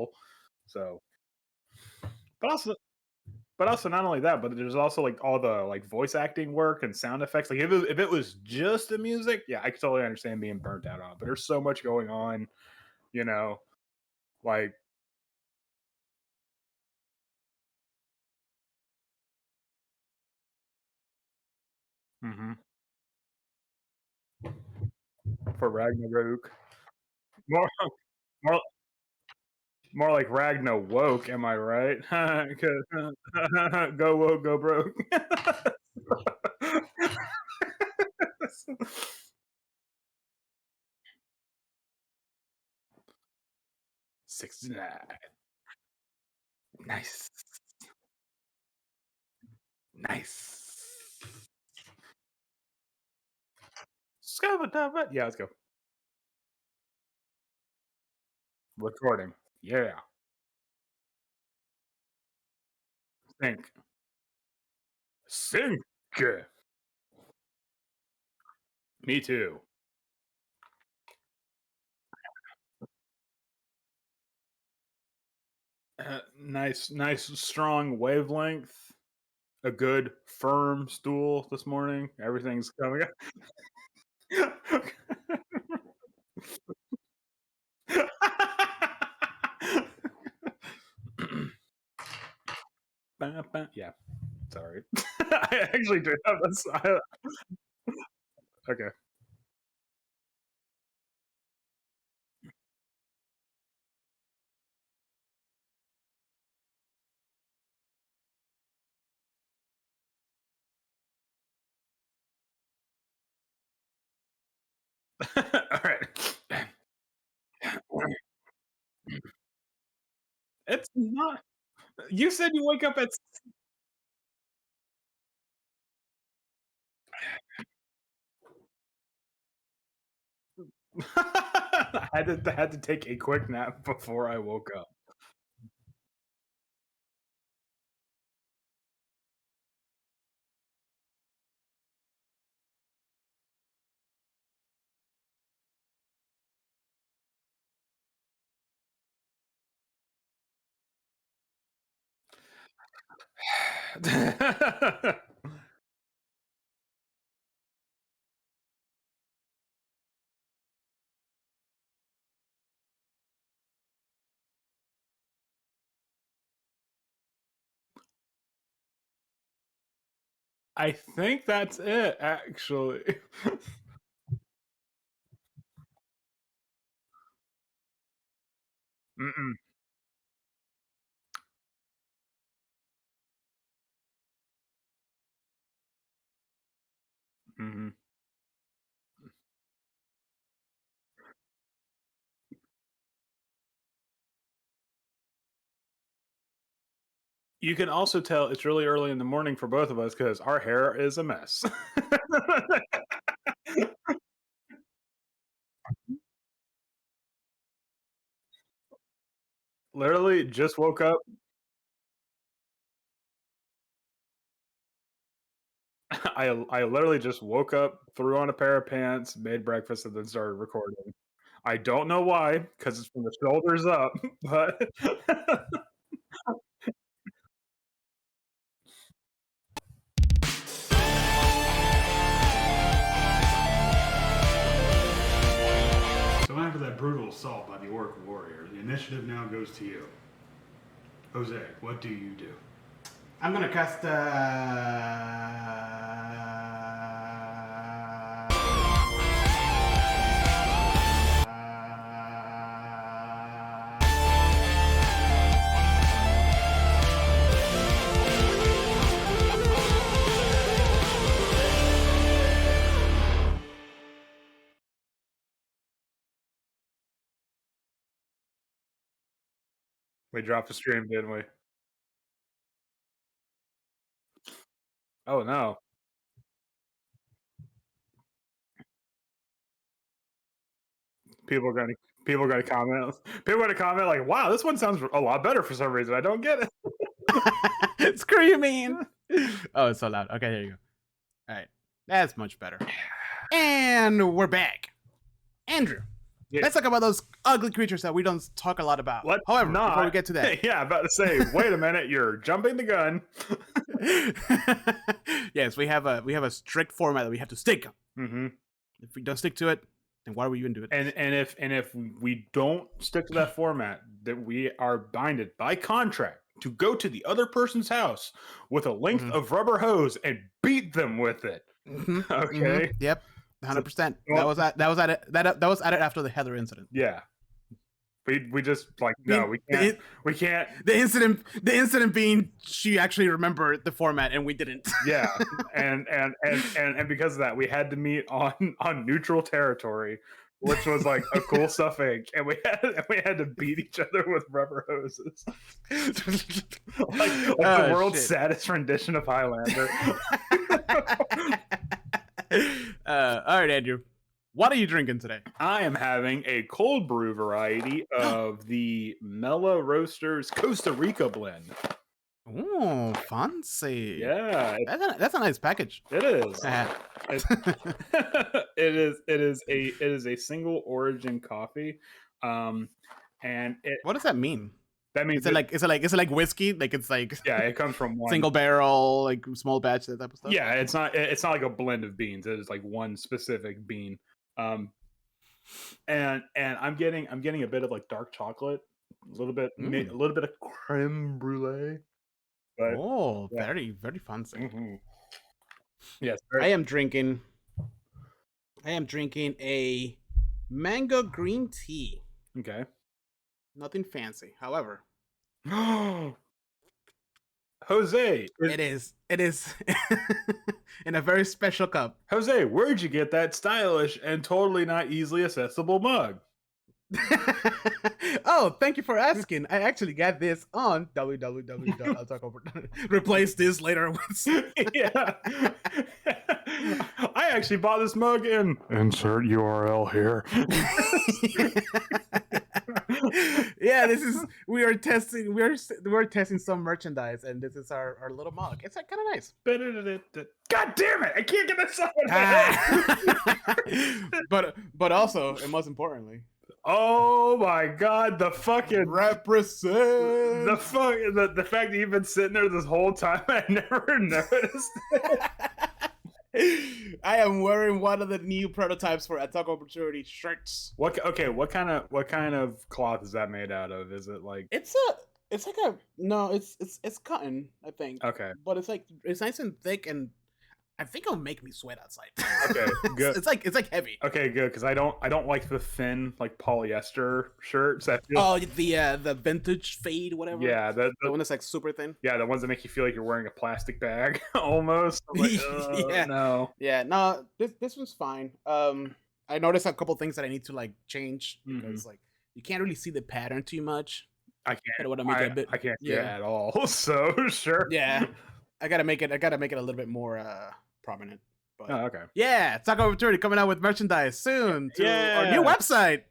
example. So, but also but also not only that, but there's also like all the like voice acting work and sound effects. Like if it was just the music, yeah, I could totally understand being burnt out on it. But there's so much going on, you know, like mhm, for Ragnarok. More more more like Ragna woke, am I right? 'Cause go woke, go broke. 69. Nice. Nice. Scabba yeah, let's go. Recording. Yeah. Sync. Sync. Me too. Nice, strong wavelength. A good, firm stool this morning. Everything's coming up. Yeah, sorry. I actually do have this. Okay. All right. It's not. You said you wake up at. I had to take a quick nap before I woke up. I think that's it, actually. Mm-mm. Mhm. You can also tell it's really early in the morning for both of us because our hair is a mess. Literally just woke up. I literally just woke up, threw on a pair of pants, made breakfast, and then started recording. I don't know why, because it's from the shoulders up, but so after that brutal assault by the orc warrior, the initiative now goes to you. Jose, what do you do? I'm gonna cast. We dropped the stream, didn't we? Oh no. People are gonna people are gonna comment. People are gonna comment like, "Wow, this one sounds a lot better for some reason. I don't get it." Screaming. Oh, it's so loud. Okay, there you go. All right, that's much better. And we're back. Andrew, Yeah. Let's talk about those ugly creatures that we don't talk a lot about. Let's However, not. before we get to that, Yeah, about to say, wait a minute, you're jumping the gun. yes, we have a strict format that we have to stick. Mm-hmm. If we don't stick to it, then why would we even do it? And if we don't stick to that format, that we are binded by contract to go to the other person's house with a length of rubber hose and beat them with it. Okay. Yep. 100%. Well- that was added after the Heather incident. Yeah. We just like no, we can't. We can't. The incident being she actually remembered the format and we didn't. Yeah, and because of that, we had to meet on neutral territory, which was like a cool suffix, and we had to beat each other with rubber hoses, like the world's saddest rendition of Highlander. All right, Andrew. What are you drinking today? I am having a cold brew variety of the Mela Roasters Costa Rica blend. Oh, fancy! Yeah, That's a nice package. it is. It is a single origin coffee, and it. What does that mean? That means Is it like whiskey? Like it's like yeah, it comes from one single barrel, like small batch, that type of stuff. Yeah, it's not like a blend of beans. It is like one specific bean. And I'm getting a bit of like dark chocolate, a little bit of creme brulee. But, oh, very very fancy. Mm-hmm. Yes, I am drinking a mango green tea. Okay. Nothing fancy. However, Jose, it is in a very special cup. Jose, where'd you get that stylish and totally not easily accessible mug? Oh, thank you for asking. I actually got this on www. I'll talk over. Replace this later with. Yeah. I actually bought this mug in insert URL here. Yeah, we're testing some merchandise, and this is our little mug. It's like kind of nice. God damn it! I can't get this out. But also, and most importantly, oh my god, the fucking represent the fact that you've been sitting there this whole time, I never noticed it. I am wearing one of the new prototypes for Attack Opportunity shirts. What kind of cloth is that made out of? Is it like it's cotton, I think. Okay. But it's nice and thick, and I think it'll make me sweat outside. Okay, good. It's like heavy. Okay, good, because I don't like the thin like polyester shirts. That feel... Oh, the vintage fade, whatever. Yeah, the one that's like super thin. Yeah, the ones that make you feel like you're wearing a plastic bag almost. I'm like, yeah, no. Yeah, no. This one's fine. I noticed a couple things that I need to like change because like you can't really see the pattern too much. I can't. I can't see it at all. So sure. Yeah, I gotta make it a little bit more prominent. But, okay. Yeah, Taco Opportunity coming out with merchandise soon to our new website.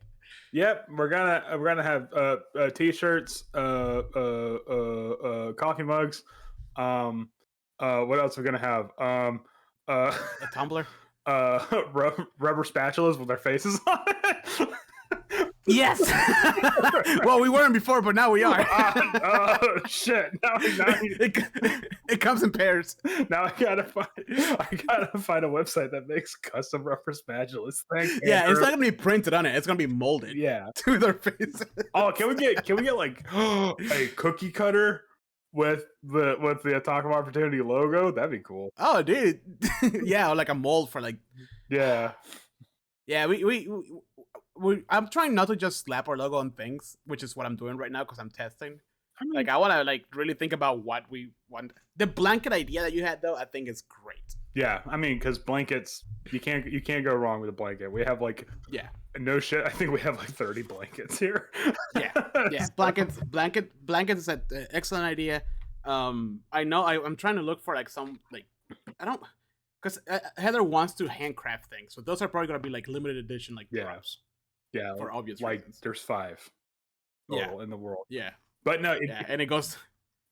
Yep, we're gonna have t-shirts, coffee mugs. What else are we gonna have? A tumbler. Rubber spatulas with their faces on it. Yes. Well, we weren't before, but now we are. Oh shit! Now it comes in pairs. Now I gotta find a website that makes custom rubber spatulas. Yeah, it's not gonna be printed on it. It's gonna be molded. Yeah, to their faces. Oh, can we get like a cookie cutter with the Attack of Opportunity logo? That'd be cool. Oh, dude. Yeah, or like a mold for like. Yeah. Yeah, I'm trying not to just slap our logo on things, which is what I'm doing right now because I'm testing. Like I want to like really think about what we want. The blanket idea that you had though, I think is great. Yeah, I mean, because blankets, you can't go wrong with a blanket. We have like no shit. I think we have like 30 blankets here. Yeah. Blankets is an excellent idea. I know I'm trying to look for like some like I don't because Heather wants to handcraft things, so those are probably gonna be like limited edition like drops. Yeah, for obvious like reasons. There's 5 total in the world. Yeah, but no, and it goes.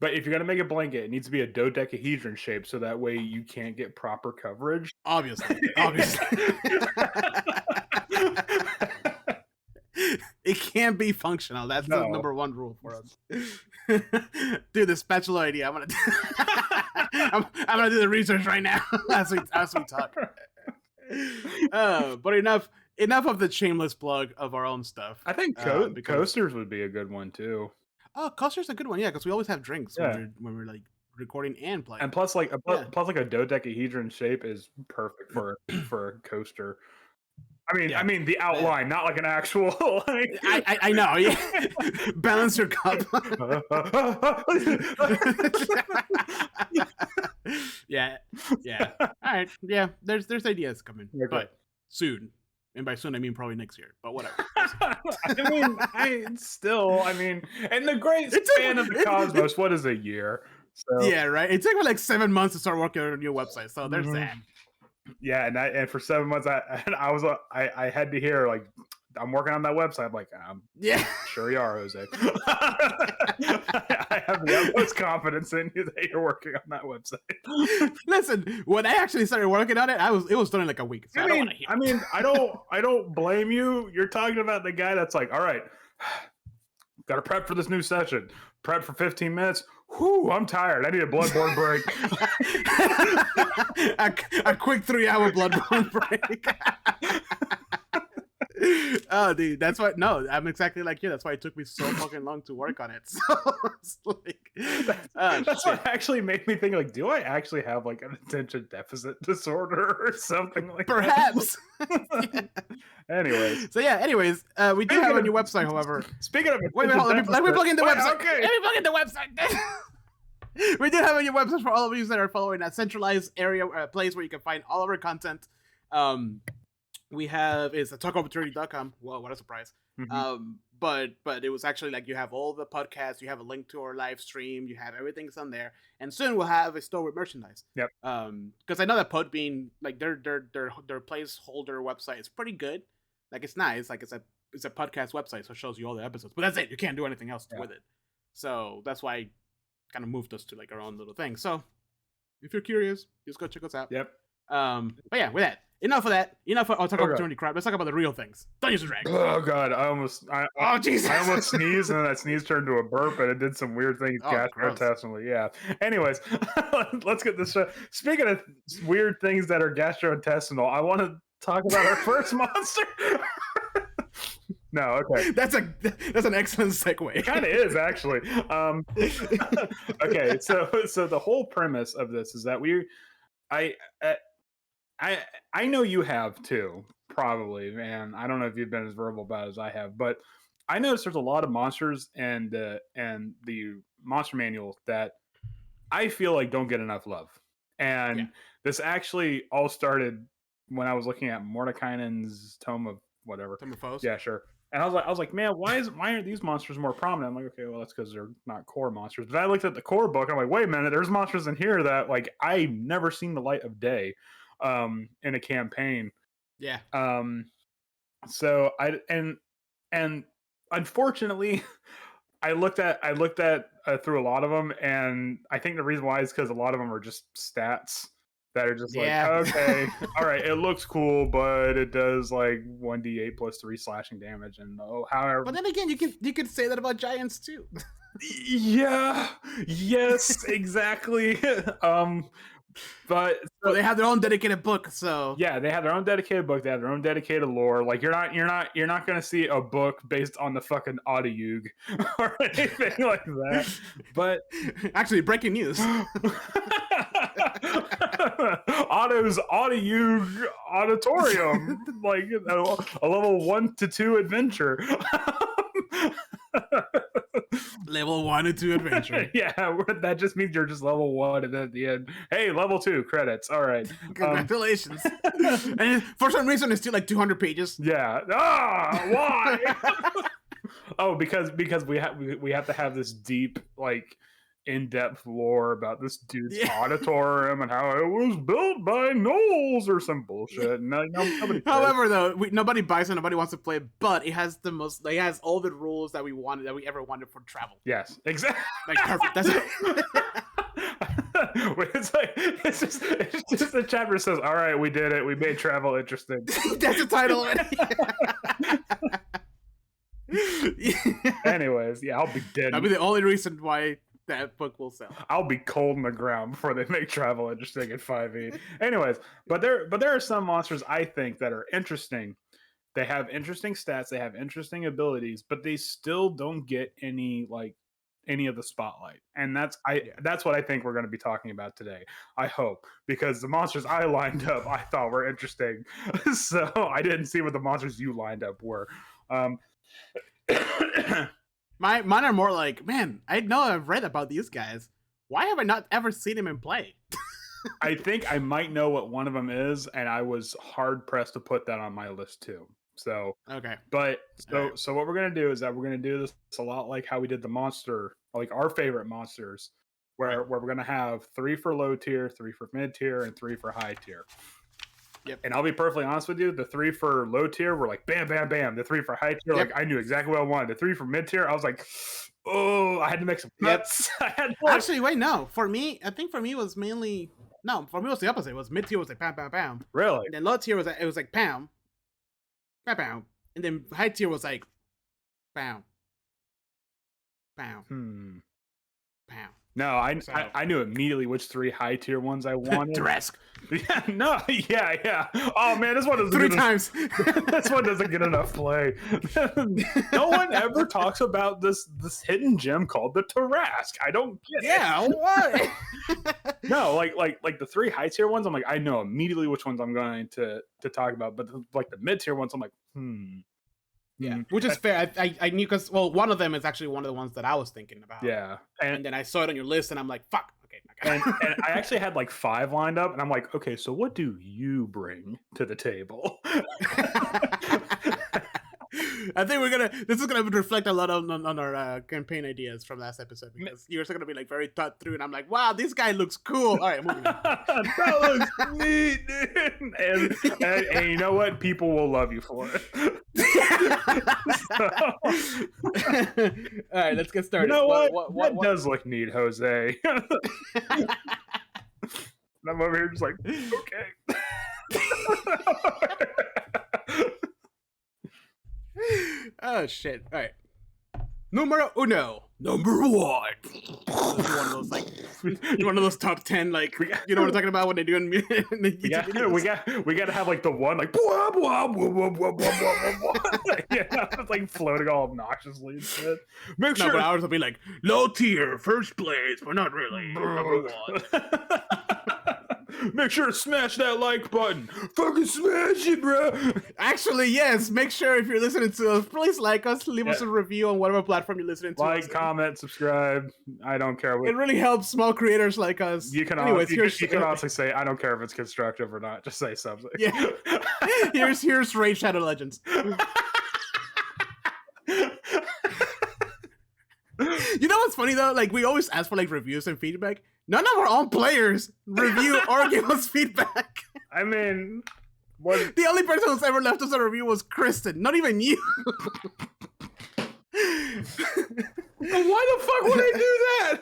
But if you're gonna make a blanket, it needs to be a dodecahedron shape, so that way you can't get proper coverage. Obviously. It can't be functional. That's the No. number one rule for us. Dude, the spatula idea. I'm gonna do the research right now as we talk. But enough of the shameless plug of our own stuff. I think coasters would be a good one too. Oh, coaster's a good one, yeah, because we always have drinks Yeah. when we're like recording and playing. And plus, like a dodecahedron shape is perfect for a coaster. I mean the outline, not like an actual. Like... I know. Yeah, balance your cup. yeah. All right. Yeah, there's ideas coming, okay. But soon, and by soon I mean probably next year. But whatever. I mean, and the great span of the cosmos. What is a year? So, yeah, right. It took me like 7 months to start working on a new website. So there's that. Yeah, and for 7 months, I had to hear like, I'm working on that website. I'm like, yeah, sure you are, Jose. I have the utmost confidence in you that you're working on that website. Listen, when I actually started working on it, it was done in like a week. So I don't blame you. You're talking about the guy that's like, all right, got to prep for this new session. Prep for 15 minutes. Whew, I'm tired. I need a bloodborne break. a quick 3-hour bloodborne break. Oh, dude, that's why. No, I'm exactly like you. That's why it took me so fucking long to work on it. So it's like, that's what actually made me think. Like, do I actually have like an attention deficit disorder or something like perhaps? That? Anyways, we do have a new website. However, speaking of, wait, let me plug in the website. Okay, let me plug in the website. We do have a new website for all of you that are following that centralized area place where you can find all of our content. We have is talkopportunity.com. Whoa, what a surprise. Mm-hmm. But it was actually like you have all the podcasts, you have a link to our live stream, you have everything's on there, and soon we'll have a store with merchandise. Yep. Because I know that Podbean, like their placeholder website is pretty good. Like it's nice, like it's a podcast website, so it shows you all the episodes. But that's it. You can't do anything else with it. So that's why I kind of moved us to like our own little thing. So if you're curious, just go check us out. Yep. But yeah, with that. Enough of that. Enough of talk opportunity crap. Let's talk about the real things. Dungeons and Dragons. Oh god, Jesus! I almost sneezed, and then that sneeze turned to a burp, and it did some weird things gastrointestinally. Yeah. Anyways, let's get this. Speaking of weird things that are gastrointestinal, I want to talk about our first monster. No, okay. That's an excellent segue. It kind of is actually. Okay, so the whole premise of this is that I know you have too, probably, man. I don't know if you've been as verbal about it as I have, but I noticed there's a lot of monsters and the monster manual that I feel like don't get enough love. And this actually all started when I was looking at Mordekainen's Tome of whatever. Tome of Foes? Yeah, sure. And I was like, man, why aren't these monsters more prominent? I'm like, okay, well, that's because they're not core monsters. But I looked at the core book, and I'm like, wait a minute, there's monsters in here that like I've never seen the light of day in a campaign. Yeah. So and unfortunately, I looked at through a lot of them, and I think the reason why is because a lot of them are just stats that are just like, okay, all right, it looks cool, but it does like 1d8 plus 3 slashing damage, and however. But then again, you can say that about giants too. Yeah. Yes. Exactly. But they have their own dedicated book, so yeah, they have their own dedicated book. They have their own dedicated lore. Like you're not gonna see a book based on the fucking Audiyug or anything like that. But actually, breaking news: Otto's Audiyug Auditorium, like a level 1 to 2 adventure. Level 1 and 2 adventure. Yeah, that just means you're just level 1, and then at the end, hey, level 2 credits. All right, congratulations. And for some reason, it's still like 200 pages. Yeah. Why? Oh, because we have to have this deep, like, in-depth lore about this dude's auditorium and how it was built by gnolls or some bullshit. Nobody cares. However, though, nobody buys it, nobody wants to play it, but it has all the rules that we ever wanted for travel. Yes, exactly. Like perfect. That's it. It's just the chapter says, all right, we did it. We made travel interesting. That's the title of it. Anyways, yeah, I'll be dead. That'll be the only reason why that book will sell. I'll be cold in the ground before they make travel interesting at 5e. Anyways, but there are some monsters I think that are interesting. They have interesting stats, they have interesting abilities, but they still don't get any of the spotlight. And that's what I think we're going to be talking about today. I hope, because the monsters I lined up I thought were interesting. So I didn't see what the monsters you lined up were. Mine are more like, man, I know I've read about these guys. Why have I not ever seen him in play? I think I might know what one of them is, and I was hard pressed to put that on my list too. So okay, but so what we're gonna do is that we're gonna do this a lot like how we did the monster, like our favorite monsters, where we're gonna have 3 for low tier, 3 for mid tier, and 3 for high tier. Yep. And I'll be perfectly honest with you, the 3 for low tier were like bam, bam, bam. The 3 for high tier, like I knew exactly what I wanted. The 3 for mid tier, I was like, oh, I had to make some cuts. Actually, wait, no. For me, I think for me it was mainly for me it was the opposite. It was mid tier was like bam, bam, bam. Really? And then low tier was like bam, bam, bam. And then high tier was like bam, bam, bam. No, I knew immediately which 3 high tier ones I wanted. Dresk. Yeah, no, yeah. Oh man, this one doesn't 3 times. This one doesn't get enough play. No one ever talks about this hidden gem called the Tarask. I don't get it. Yeah, what? No, like the 3 high tier ones, I'm like, I know immediately which ones I'm going to talk about, but the mid tier ones, I'm like, Yeah, which is fair. I knew because one of them is actually one of the ones that I was thinking about. Yeah, and then I saw it on your list, and I'm like, fuck. Okay, and I actually had like 5 lined up, and I'm like, okay, so what do you bring to the table? I think this is gonna reflect a lot on our campaign ideas from last episode, because yours are gonna be like very thought through, and I'm like, wow, this guy looks cool. All right, moving on. That looks neat, dude. And you know what? People will love you for it. All right, let's get started. You know what? That does look neat, Jose. I'm over here just like, okay. Oh shit! All right, numero uno, number 1. One of those like, one of those top 10, like, you know what I'm talking about when they do in the YouTube videos? we got to have like the one like blah, blah, blah, blah, blah, blah, blah, blah. Yeah, it's like floating all obnoxiously and shit. Make sure ours will be like low tier, first place, but not really number 1. Make sure to smash that like button. Fucking smash it, bro. Actually, yes. Make sure if you're listening to us, please like us, leave us a review on whatever platform you're listening to. Like, comment, subscribe. I don't care. It really helps small creators like us. You can you can also say, I don't care if it's constructive or not. Just say something. Yeah. Here's Raid Shadow Legends. You know what's funny though? Like, we always ask for like reviews and feedback. None of our own players review or give us feedback. I mean, the only person who's ever left us a review was Kristen. Not even you. Why the fuck would I do that?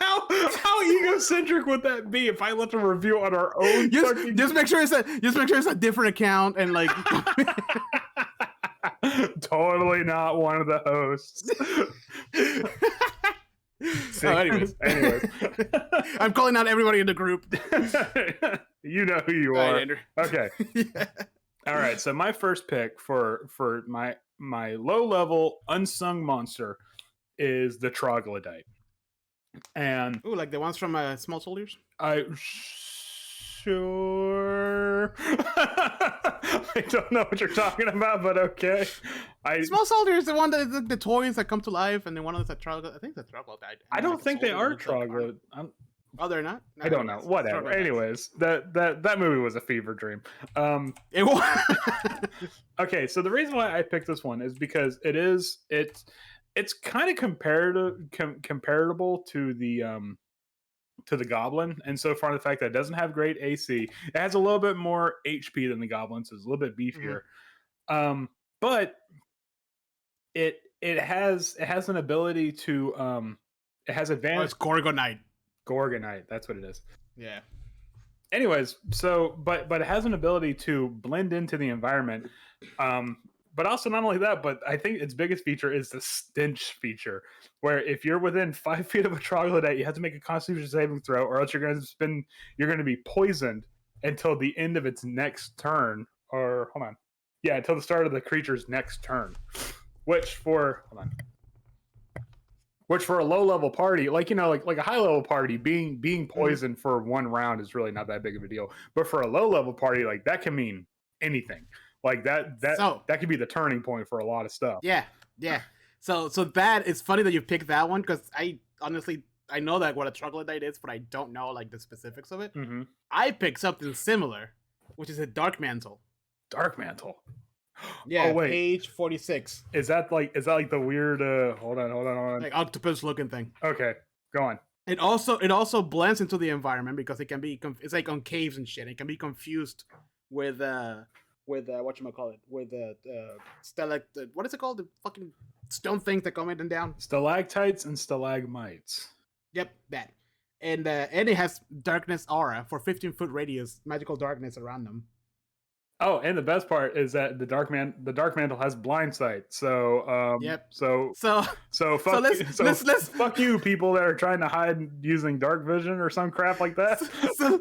How egocentric would that be if I left a review on our own? Just make sure it's a different account and like. Totally not one of the hosts. Anyways. I'm calling out everybody in the group. You know who you are. Andrew. Okay. Yeah. All right. So my first pick for my low level unsung monster is the Troglodyte. And like the ones from Small Soldiers? Sure. I don't know what you're talking about, but okay. Small Soldier is the one that is the toys that come to life, and then one of the Troglodyte. I think the Troglodyte. I don't think they are Troglodyte. Oh, they're not? No, I don't know. Whatever. Anyways, that movie was a fever dream. It was. Okay, so the reason why I picked this one is because it's kind of comparable to the Goblin, and so far the fact that it doesn't have great AC, it has a little bit more HP than the Goblin, so it's a little bit beefier. Mm-hmm. But it has an ability to it has advantage. Oh, it's Gorgonite, that's what it is. Yeah. Anyways, so but it has an ability to blend into the environment but also not only that, but I think its biggest feature is the stench feature, where if you're within 5 feet of a troglodyte, you have to make a Constitution saving throw, or else you're going to be poisoned until the end of its next turn, or hold on, yeah, until the start of the creature's next turn. Which for hold on, which for a low level party, like like a high level party, being poisoned for one round is really not that big of a deal. But for a low level party, like that can mean anything. Like that could be the turning point for a lot of stuff. Yeah. So that it's funny that you picked that one because I honestly I know that what a troglodyte is, but I don't know like the specifics of it. Mm-hmm. I picked something similar, which is a dark mantle. Dark mantle. Yeah, oh, wait. Page 46. Is that like the weird hold on. Like octopus looking thing. Okay, go on. It also blends into the environment because it can be it's like on caves and shit. It can be confused with whatchamacallit, with what is it called? The fucking stone things that come in and down. Stalactites and stalagmites. Yep, that. And it has darkness aura for 15-foot radius, magical darkness around them. Oh, and the best part is that the dark mantle has blind sight. So yep. So fuck you, people that are trying to hide using dark vision or some crap like that. So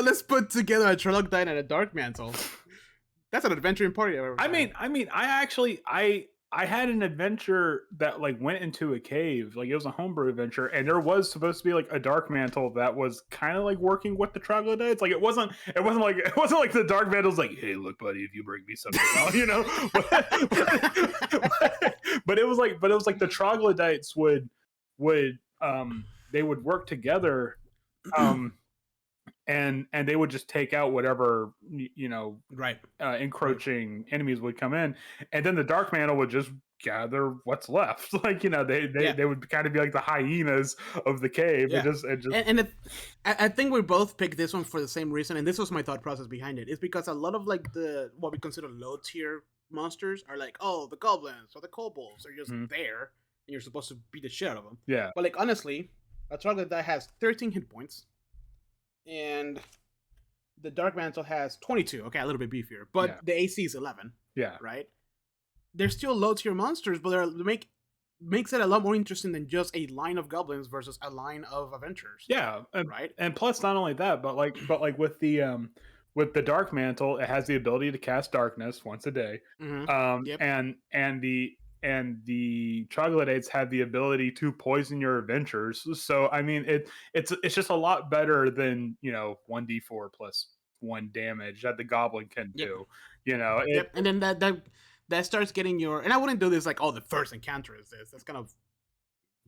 let's put together a troglodyte and a dark mantle. That's an adventuring party. I had an adventure that like went into a cave, like it was a homebrew adventure, and there was supposed to be like a dark mantle that was kind of like working with the troglodytes. Like it wasn't like the dark mantle's like, hey, look, buddy, if you bring me something else, but it was like the troglodytes would they would work together, and they would just take out whatever right encroaching enemies would come in, and then the dark mantle would just gather what's left. Like they would kind of be like the hyenas of the cave. Yeah. I think we both picked this one for the same reason, and this was my thought process behind it. Is because a lot of like what we consider low tier monsters are like, oh, the goblins or the kobolds are just there, and you're supposed to beat the shit out of them. Yeah, but like honestly, a troglodyte has 13 hit points. And the Dark Mantle has 22. Okay, a little bit beefier, but the AC is 11. Yeah, right. They're still low tier monsters, but makes it a lot more interesting than just a line of goblins versus a line of adventurers. Yeah, right. And plus, not only that, but like with the Dark Mantle, it has the ability to cast darkness once a day. And the troglodytes have the ability to poison your adventures. So I mean, it's just a lot better than 1d4 plus 1 damage that the goblin can do. And then that starts getting your. And I wouldn't do this like, oh, the first encounter is this. That's kind of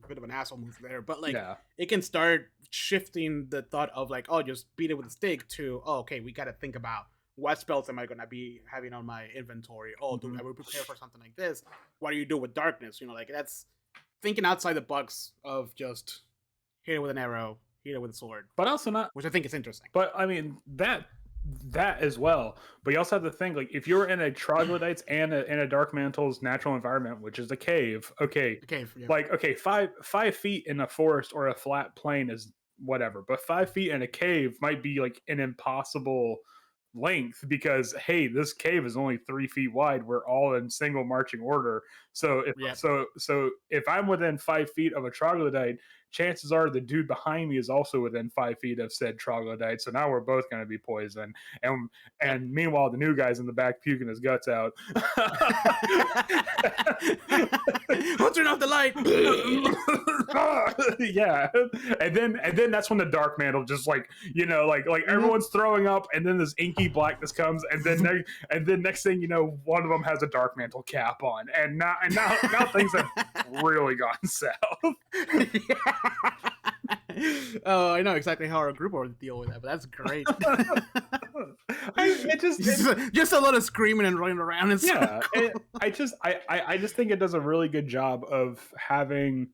a bit of an asshole move there. But like, it can start shifting the thought of like, oh, just beat it with a stick to, oh, okay, we got to think about. What spells am I going to be having on my inventory? Oh, do I will prepare for something like this? What do you do with darkness? Like that's thinking outside the box of just hit it with an arrow, hit it with a sword. But also not, which I think is interesting. But I mean that as well. But you also have to think like if you're in a troglodytes and in a dark mantle's natural environment, which is a cave. Okay, a cave. Yeah. Like 5 feet in a forest or a flat plain is whatever, but 5 feet in a cave might be like an impossible length because hey, this cave is only 3 feet wide. We're all in single marching order. So if I'm within 5 feet of a troglodyte, chances are the dude behind me is also within 5 feet of said troglodyte. So now we're both going to be poisoned. And meanwhile, the new guy's in the back puking his guts out. We'll turn off the light. Yeah, and then that's when the dark mantle just like everyone's throwing up, and then this inky blackness comes, and then next thing you know, one of them has a dark mantle cap on, and now things have really gone south. Oh, I know exactly how our group would deal with that, but that's great. Just a lot of screaming and running around and stuff. Yeah, I just think it does a really good job of having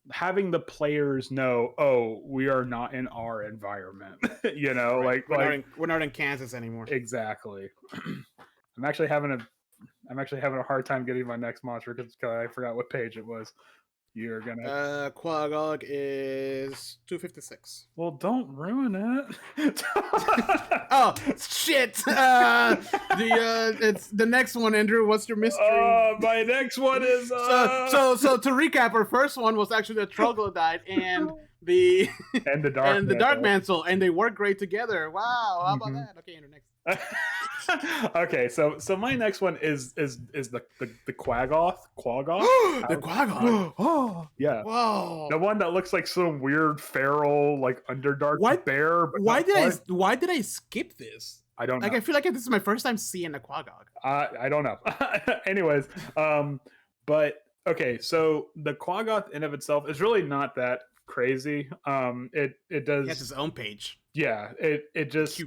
the players know, oh, we are not in our environment. Right. We're not in Kansas anymore. Exactly. I'm actually having a hard time getting my next monster because I forgot what page it was. You're gonna. Quagog is 256. Well, don't ruin it. Oh shit! It's the next one, Andrew. What's your mystery? My next one is So to recap, our first one was actually the troglodyte and the and the dark mantle, and they work great together. Wow, how about that? Okay, Andrew, next. Okay, so my next one is the Quaggoth. The Quaggoth. Oh yeah. Whoa. The one that looks like some weird feral like Underdark bear. But why did I skip this? I don't know. Like I feel like this is my first time seeing a Quaggoth. I don't know. Anyways, but okay, so the Quaggoth in of itself is really not that crazy. It does. It has its own page. Yeah, it just.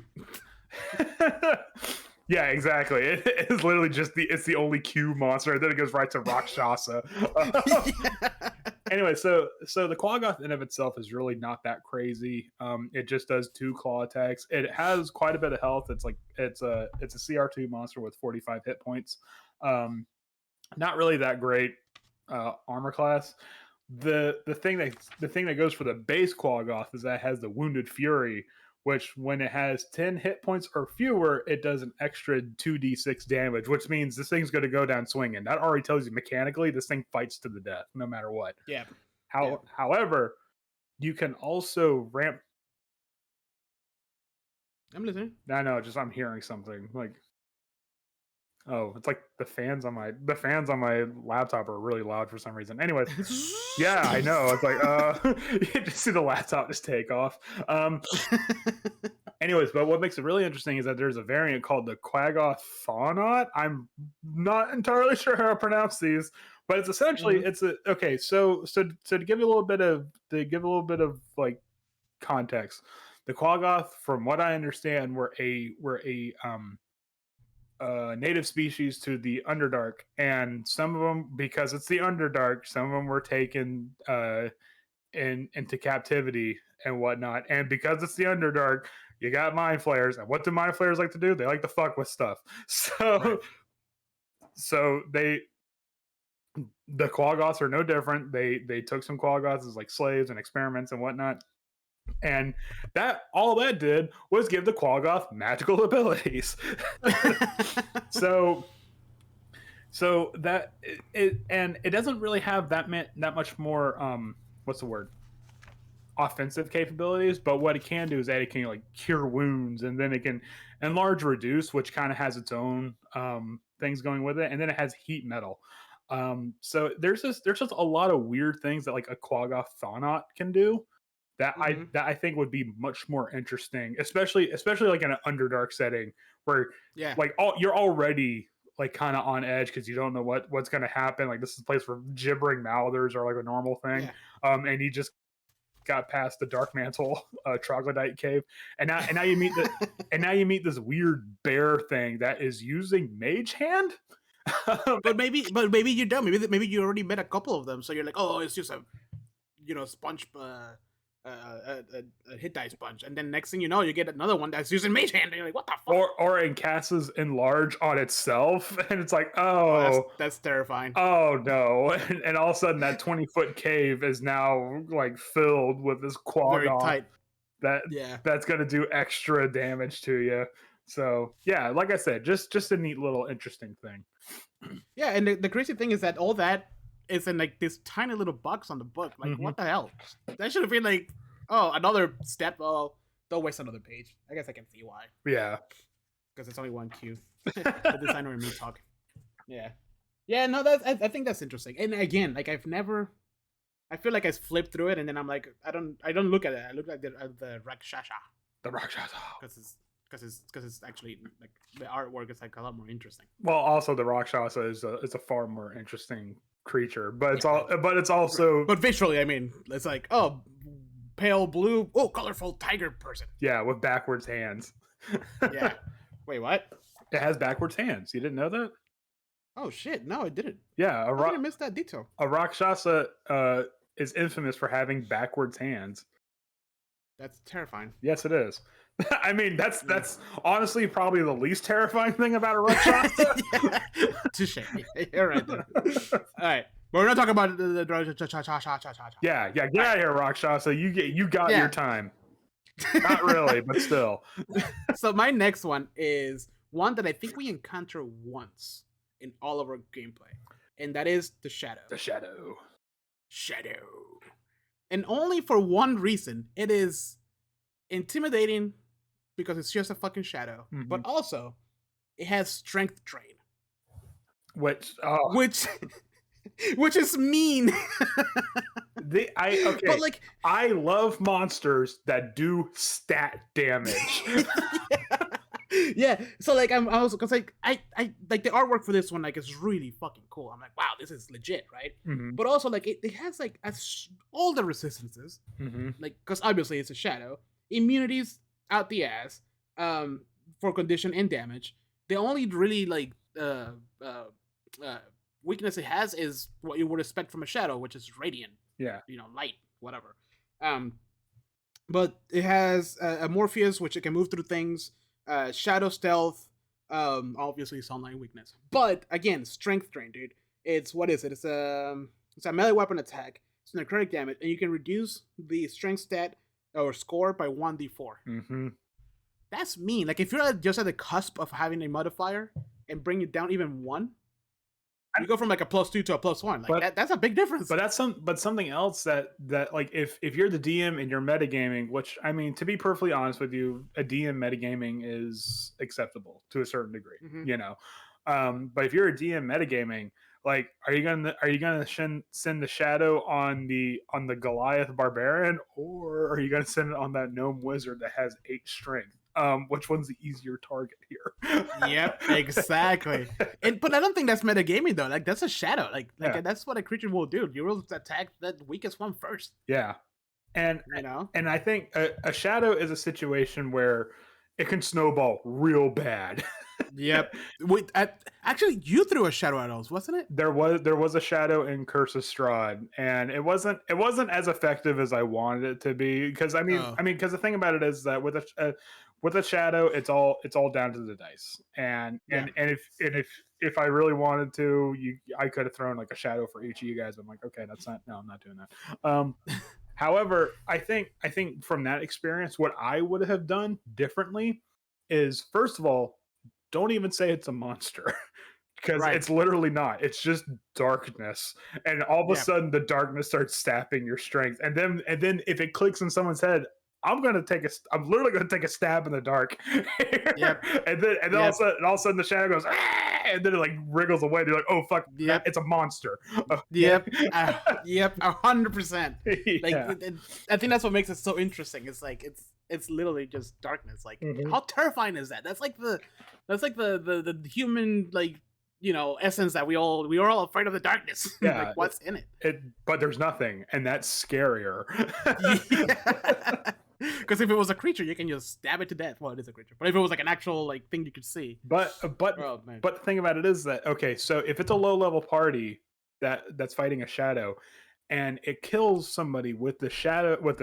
Yeah, exactly. It is literally just it's the only Q monster, and then it goes right to Rakshasa. Anyway, so the Quaggoth in of itself is really not that crazy. It just does 2 claw attacks. It has quite a bit of health. It's a CR2 monster with 45 hit points. Not really that great armor class. The thing that goes for the base Quaggoth is that it has the Wounded Fury, which when it has 10 hit points or fewer, it does an extra 2d6 damage, which means this thing's going to go down swinging. That already tells you mechanically this thing fights to the death, no matter what. Yeah. However, you can also ramp. I'm listening. I know, just I'm hearing something like. Oh, it's like the fans on my laptop are really loud for some reason. Anyways, yeah, I know. It's like you just see the laptop just take off. Anyways, but what makes it really interesting is that there's a variant called the Quaggoth Faunot. I'm not entirely sure how to pronounce these, but it's essentially it's a okay. So to give you a little bit of like context, the Quaggoth, from what I understand, were a native species to the Underdark, and some of them, because it's the Underdark, some of them were taken into captivity and whatnot. And because it's the Underdark, you got mind flayers, and what do mind flayers like to do? They like to fuck with stuff. So the Quaggoths are no different. They took some Quaggoths as like slaves and experiments and whatnot. And all that did was give the Quaggoth magical abilities. so that it doesn't really have that much more what's the word, offensive capabilities, but what it can do is that it can like cure wounds, and then it can enlarge reduce, which kind of has its own things going with it, and then it has heat metal. So there's just a lot of weird things that like a Quaggoth Faunot can do that I think would be much more interesting, especially like in an Underdark setting where like you're already like kind of on edge because you don't know what's going to happen. Like this is a place where gibbering mouthers are like a normal thing, and you just got past the Dark Mantle troglodyte cave, and now you meet this weird bear thing that is using Mage Hand. but maybe you don't. Maybe you already met a couple of them, so you're like, oh, it's just a sponge. A hit die sponge, and then next thing you know, you get another one that's using Mage Hand, and you're like, what the fuck? Or it casts enlarge on itself, and it's like, oh that's terrifying. Oh no! And all of a sudden, that 20-foot cave is now like filled with this Quaggoth that's going to do extra damage to you. So yeah, like I said, just a neat little interesting thing. Yeah, and the crazy thing is that all that is in like this tiny little box on the book. Like, what the hell? That should have been like, oh, another step. Oh, don't waste another page. I guess I can see why. Yeah, because it's only one Q. The designer and me talk. Yeah. No, I think that's interesting. And again, like I feel like I flipped through it, and then I'm like, I don't look at it. I look at the Rakshasa. The Rakshasa. Because it's actually like the artwork is like a lot more interesting. Well, also the Rakshasa is a far more interesting creature, but it's also visually, I mean, it's like, oh, pale blue, oh, colorful tiger person. Yeah, with backwards hands. Yeah. Wait, what? It has backwards hands. You didn't know that? Oh shit! No, I didn't. Yeah, I missed that detail. A Rakshasa is infamous for having backwards hands. That's terrifying. Yes, it is. I mean, that's honestly probably the least terrifying thing about a Rakshasa. Touche. You're right there. All right. But we're not talking about the Yeah, get out of here, Rakshasa. You got your time. Not really, but still. So my next one is one that I think we encounter once in all of our gameplay, and that is the Shadow. The Shadow. And only for one reason. It is intimidating because it's just a fucking shadow, but also it has strength drain. Which is mean. But like, I love monsters that do stat damage. Yeah. So like I was like I like the artwork for this one like is really fucking cool. I'm like, wow, this is legit, right? But also like it has like all the resistances, like because obviously it's a shadow, immunities out the ass, for condition and damage. The only really like weakness it has is what you would expect from a shadow, which is radiant. Yeah. Light, whatever. But it has a Morpheus, which it can move through things. Shadow stealth, obviously sunlight weakness. But again, strength drain, dude. It's what is it? It's a melee weapon attack. It's necrotic damage, and you can reduce the strength stat or score by 1d4. That's mean. Like if you're just at the cusp of having a modifier and bring it down even one, you go from like a +2 to a +1. Like that's a big difference. But that's something else that like if you're the DM and you're metagaming, which I mean, to be perfectly honest with you, a DM metagaming is acceptable to a certain degree, but if you're a DM metagaming, like are you gonna send the shadow on the Goliath barbarian, or are you gonna send it on that gnome wizard that has 8 strength? Which one's the easier target here? Yep, exactly. But I don't think that's metagaming though. Like that's a shadow. Like that's what a creature will do. You will attack that weakest one first. Yeah, and and I think a shadow is a situation where it can snowball real bad. Yep. Wait, actually, you threw a shadow at us, wasn't it? There was a shadow in Curse of Strahd, and it wasn't as effective as I wanted it to be. Because because the thing about it is that with a shadow, it's all down to the dice, and if I really wanted to, I could have thrown like a shadow for each of you guys. But I'm like, okay, I'm not doing that. However, I think from that experience, what I would have done differently is, first of all, don't even say it's a monster, because it's literally not. It's just darkness, and all of a sudden the darkness starts sapping your strength, and then if it clicks in someone's head, I'm literally gonna take a stab in the dark. And then all of a sudden the shadow goes, and then it like wriggles away. They're like, oh fuck, it's a monster. Yep, 100%. Like I think that's what makes it so interesting. It's like it's literally just darkness. Like how terrifying is that? That's like the human like essence that we are all afraid of the darkness. Yeah, like what's in it? But there's nothing, and that's scarier. Because if it was a creature, you can just stab it to death. Well, it is a creature, but if it was like an actual like thing you could see. But the thing about it is that, okay, so if it's a low level party that's fighting a shadow, and it kills somebody with the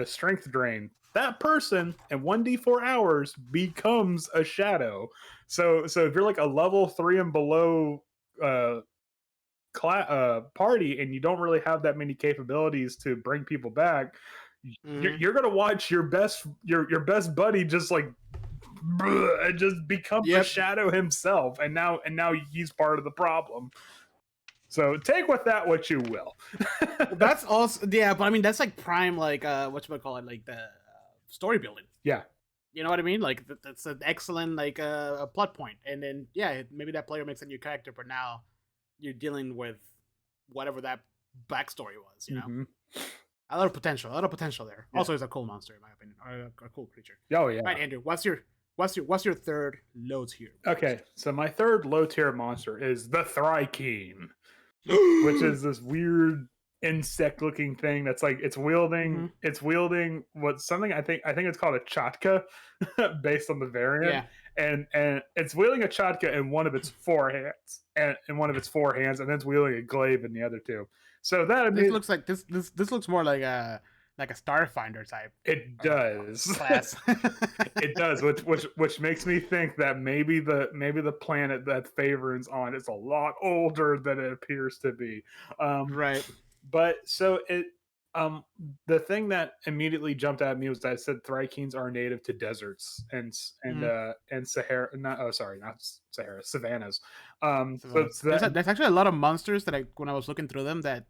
strength drain, that person in 1d4 hours becomes a shadow. So if you're like a level 3 and below party, and you don't really have that many capabilities to bring people back, you're gonna watch your best buddy just like just become the shadow himself, and now he's part of the problem. So take with that what you will. That's also but I mean that's like prime like whatchamacallit, like the story building. Yeah. You know what I mean? Like that's an excellent like a plot point, and then maybe that player makes a new character, but now you're dealing with whatever that backstory was. You know, a lot of potential there. Yeah. Also, it's a cool monster in my opinion, or a cool creature. Oh yeah. Right, Andrew. What's your third low tier? Okay, so my third low tier monster is the Thrykeen, which is this weird insect looking thing that's like it's wielding something I think it's called a chatka based on the variant. And it's wielding a chatka in one of its 4 hands, and then it's wielding a glaive in the other 2. So that this looks like this looks more like like a Starfinder type It uh, does. class. It does, which makes me think that maybe the planet that Favor's on is a lot older than it appears to be. Um, Right. but so it um the thing that immediately jumped at me was that I said Thrykeens are native to deserts Mm. and Sahara, not, oh sorry, not Sahara, savannas. So, So so that there's actually a lot of monsters that when I was looking through them that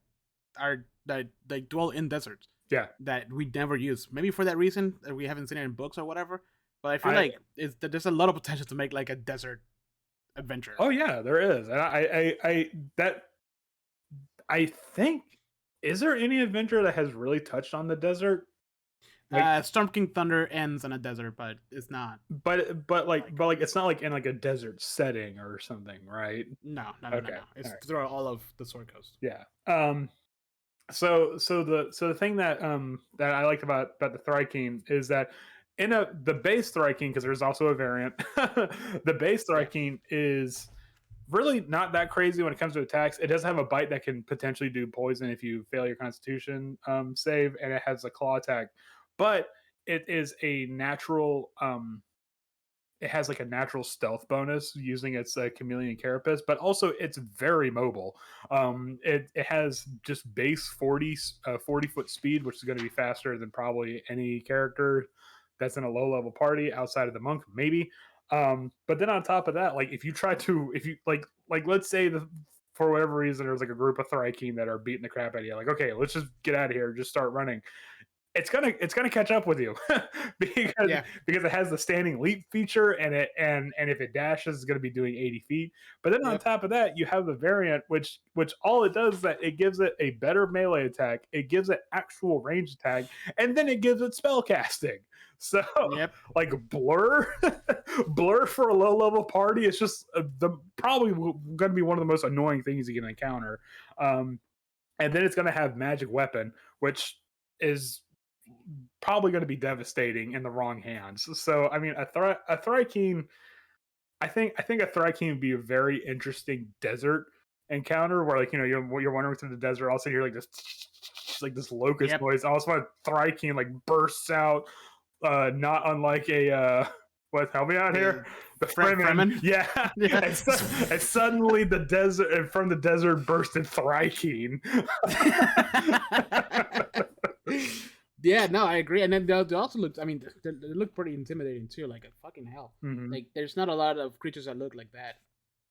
they dwell in deserts yeah, that we never use. Maybe for that reason that we haven't seen it in books or whatever. But I feel I like there's a lot of potential to make like a desert adventure. oh yeah, there is. And I think, is there any adventure that has really touched on the desert? Like, Storm King Thunder ends in a desert, but it's not like but like it's not like in like a desert setting or something, right? no. Okay, all It's right, throughout all of the Sword Coast. yeah. So the thing that I liked about the Thryking is that the base Thryking, because there's also a variant, the base Yeah. Thryking is really not that crazy when it comes to attacks. It does have a bite that can potentially do poison if you fail your Constitution save, and it has a claw attack, but it is a natural. It has like a natural stealth bonus using its chameleon carapace, but also it's very mobile. It has just base 40-foot speed, which is going to be faster than probably any character that's in a low level party outside of the monk, maybe. But then on top of that, like if you like let's say for whatever reason there's like a group of Thryking that are beating the crap out of you, like okay, let's just get out of here, just start running. It's gonna catch up with you because Yeah. because it has the standing leap feature, and if it dashes, it's gonna be doing 80 feet. But then on Yep. top of that, you have the variant, which all it does is that it gives it a better melee attack, it gives it actual range attack, and then it gives it spell casting. So Yep. like blur, blur for a low level party, it's just the probably going to be one of the most annoying things you can encounter. Um, and then it's going to have magic weapon, which is probably going to be devastating in the wrong hands. So I mean, a Thryking, I think a Thryking would be a very interesting desert encounter where like you're wandering through the desert, all of a sudden you're like this locust Yep. noise. Also, a Thryking like bursts out, not unlike a what? Help me out here. The The Fremen, Fremen. yeah, Yeah. and suddenly the desert, and from the desert bursted Thryking. Yeah, no, I agree. And then they also look. I mean, they look pretty intimidating too. Like a fucking hell. Mhm. Like there's not a lot of creatures that look like that,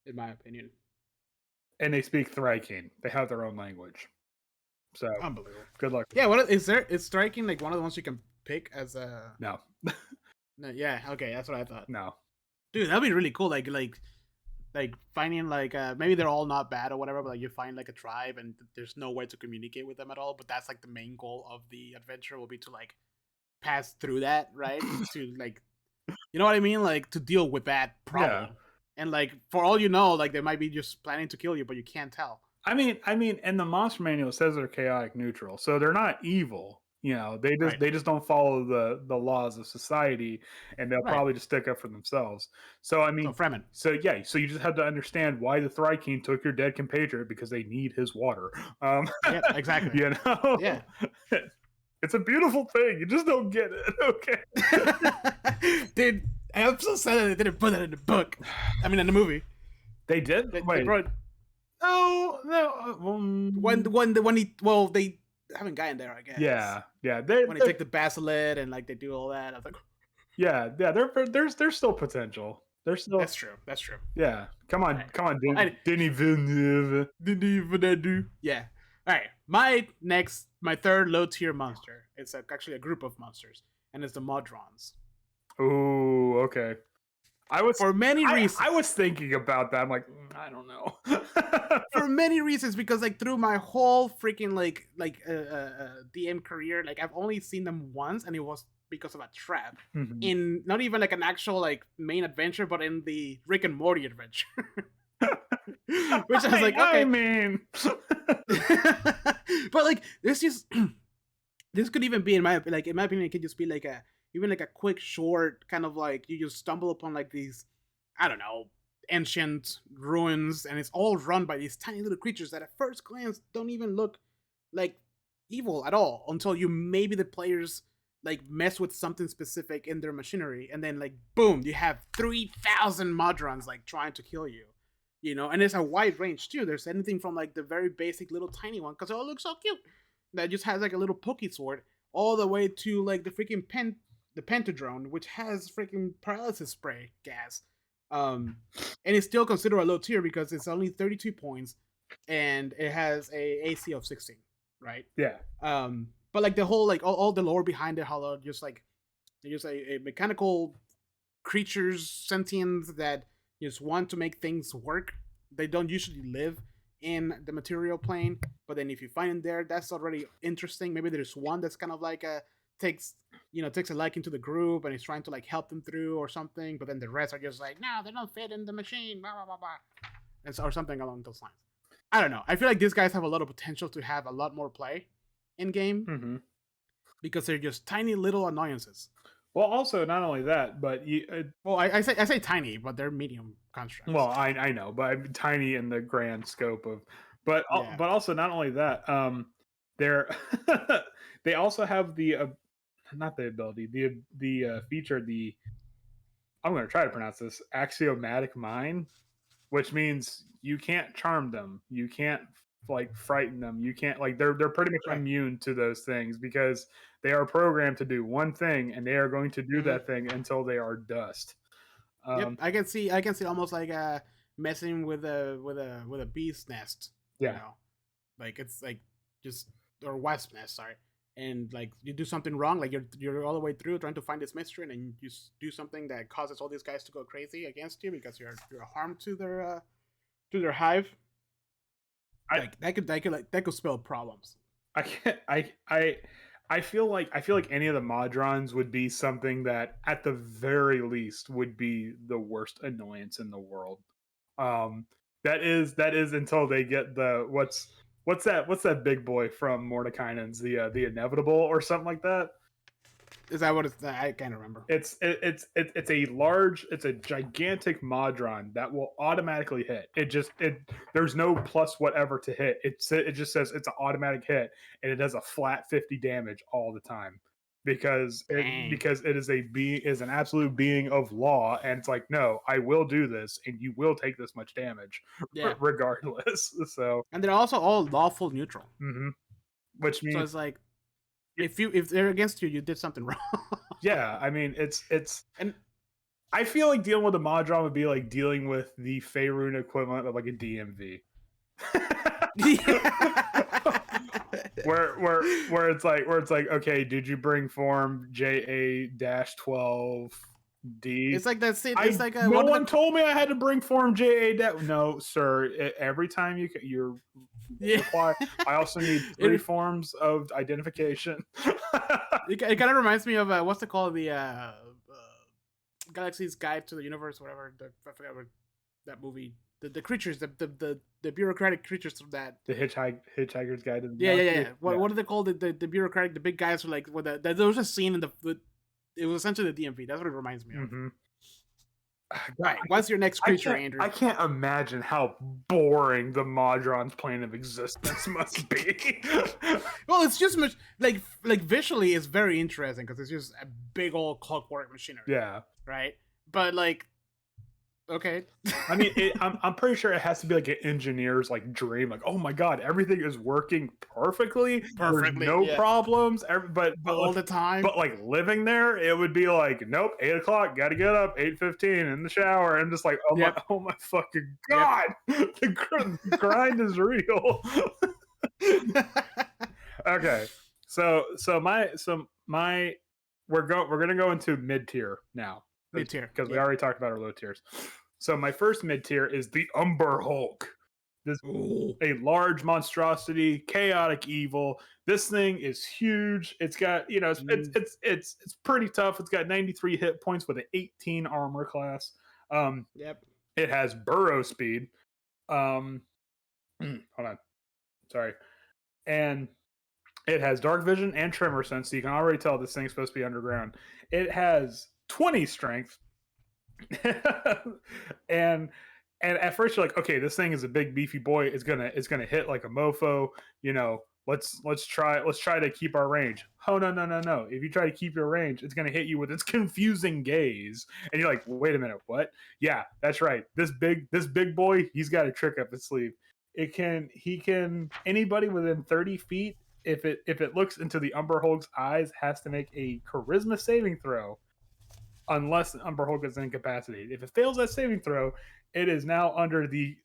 in my opinion. And they speak Thryking. They have their own language. So Unbelievable. good luck. Yeah. What is there? Is striking like one of the ones you can pick as a? No, No, yeah. Okay, that's what I thought. no. Dude, that'd be really cool. Like finding like maybe they're all not bad or whatever, but like you find like a tribe and there's no way to communicate with them at all. But that's like the main goal of the adventure will be to like pass through that, right? To like, you know what I mean? Like to deal with that Yeah. problem. And like for all you know, like they might be just planning to kill you, but you can't tell. I mean, and the monster manual says they're chaotic neutral, so they're not evil. They just Right. they just don't follow the laws of society, and they'll Right. probably just stick up for themselves. So I So mean, Fremen. so yeah, so you just have to understand why the Thryking took your dead compatriot, because they need his water. Yep, exactly. You know, Yeah. it's a beautiful thing. You just don't get it. Okay, Dude, I'm so sad that they didn't put that in the book. I mean in the movie. they did. They Wait, brought no. when he they haven't gotten there, I guess. yeah. When they take the basilet and like they do all that, I was like, Yeah. There's still potential. There's still, that's true. That's true. yeah. All right. Come on, Well, Denis Villeneuve. yeah. All right. My third low tier monster. It's actually a group of monsters, and it's the Modrons. Ooh, okay. For many reasons. I was thinking about that. I'm like, I don't know. For many reasons, because like through my whole freaking DM career, like I've only seen them once, and it was because of a trap Mhm. in not even like an actual like main adventure, but in the Rick and Morty adventure. Which I was like, I okay, mean, but like this just this could even be in my opinion, it could just be like a even like a quick short kind of like you just stumble upon like these, I don't know, ancient ruins, and it's all run by these tiny little creatures that at first glance don't even look like evil at all until you maybe the players like mess with something specific in their machinery, and then like boom, you have 3,000 Modrons like trying to kill you. You know, and it's a wide range too. There's anything from like the very basic little tiny one because it all looks so cute that just has like a little pokey sword, all the way to like the pentadrone, which has freaking paralysis spray gas. Um, and it's still considered a low tier because it's only 32 points and it has a AC of 16, right? Yeah. But like the whole like all the lore behind it, how just like just a mechanical creatures, sentients that just want to make things work. They don't usually live in the material plane, but then if you find them there, that's already interesting. Maybe there's one that's kind of like a takes takes a liking to the group and is trying to like help them through or something, but then the rest are just like, no, they don't fit in the machine, blah blah blah blah, and so, or something along those lines. I don't know. I feel like these guys have a lot of potential to have a lot more play in game because they're just tiny little annoyances. Well, also not only that, but well, I say tiny, but they're medium constructs. Well, I know, but I'm tiny in the grand scope of, but Yeah. but also not only that, they're they also have the not the ability, the feature, the I'm going to try to pronounce this axiomatic mind, which means you can't charm them, you can't like frighten them, you can't like they're pretty much Right. immune to those things because they are programmed to do one thing and they are going to do that thing until they are dust. Yep, I can see almost like messing with a bee's nest. Yeah. You know, like it's like just or wasp nest. Sorry, and like you do something wrong, like you're all the way through trying to find this mystery, and then you do something that causes all these guys to go crazy against you because you're a harm to their hive. Like that could spell problems. I can't. I feel like any of the Modrons would be something that, at the very least, would be the worst annoyance in the world. That is until they get the what's that big boy from Mordekainen's the inevitable or something like that. Is that what it's? I can't remember. It's a gigantic Modron that will automatically hit. There's no plus whatever to hit. It just says it's an automatic hit, and it does a flat 50 damage all the time because it is an absolute being of law, and it's like, no, I will do this, and you will take this much damage, regardless. So, and they're also all lawful neutral, which means so it's like. If they're against you, you did something wrong. Yeah, I mean it's and I feel like dealing with a Modron would be like dealing with the Faerun equivalent of like a DMV. where it's like okay, did you bring form JA-12D? It's like that. It's like no one told me I had to bring form JA. No, sir. Every time you're reply, I also need 3 forms of identification. It kind of reminds me of what's it called, the Galaxy's Guide to the Universe, whatever. I forgot what that movie. The creatures, the bureaucratic creatures from that. The Hitchhiker's Guide to the Yeah. What are they called? The bureaucratic, the big guys were like there was a scene in it was essentially the DMV. That's what it reminds me of. Right. What's your next creature, Andrew? I can't imagine how boring the Modron's plane of existence must be. Well, it's just like visually, it's very interesting because it's just a big old clockwork machinery. Yeah. Right. But like, okay. I mean, I'm pretty sure it has to be like an engineer's like dream. Like, oh my god, everything is working perfectly. There's no problems. But all the time. But like living there, it would be like, nope, 8 o'clock, got to get up, 8:15 in the shower. I'm just like, oh my fucking god, the grind is real. Okay, so we're gonna go into mid tier now. Mid tier because we already talked about our low tiers. So my first mid tier is the Umber Hulk. This a large monstrosity, chaotic evil. This thing is huge. It's got it's pretty tough. It's got 93 hit points with an 18 armor class. It has burrow speed. Hold on, sorry, and it has dark vision and tremor sense. So you can already tell this thing's supposed to be underground. It has 20 strength. and at first you're like, okay, this thing is a big beefy boy. It's gonna hit like a mofo. let's try to keep our range. Oh no. If you try to keep your range, it's gonna hit you with its confusing gaze. And you're like, wait a minute, what? Yeah, that's right. This big boy, he's got a trick up his sleeve. He can anybody within 30 feet, if it looks into the Umber Hulk's eyes, has to make a charisma saving throw unless Umber Hulk is incapacitated. If it fails that saving throw, it is now under the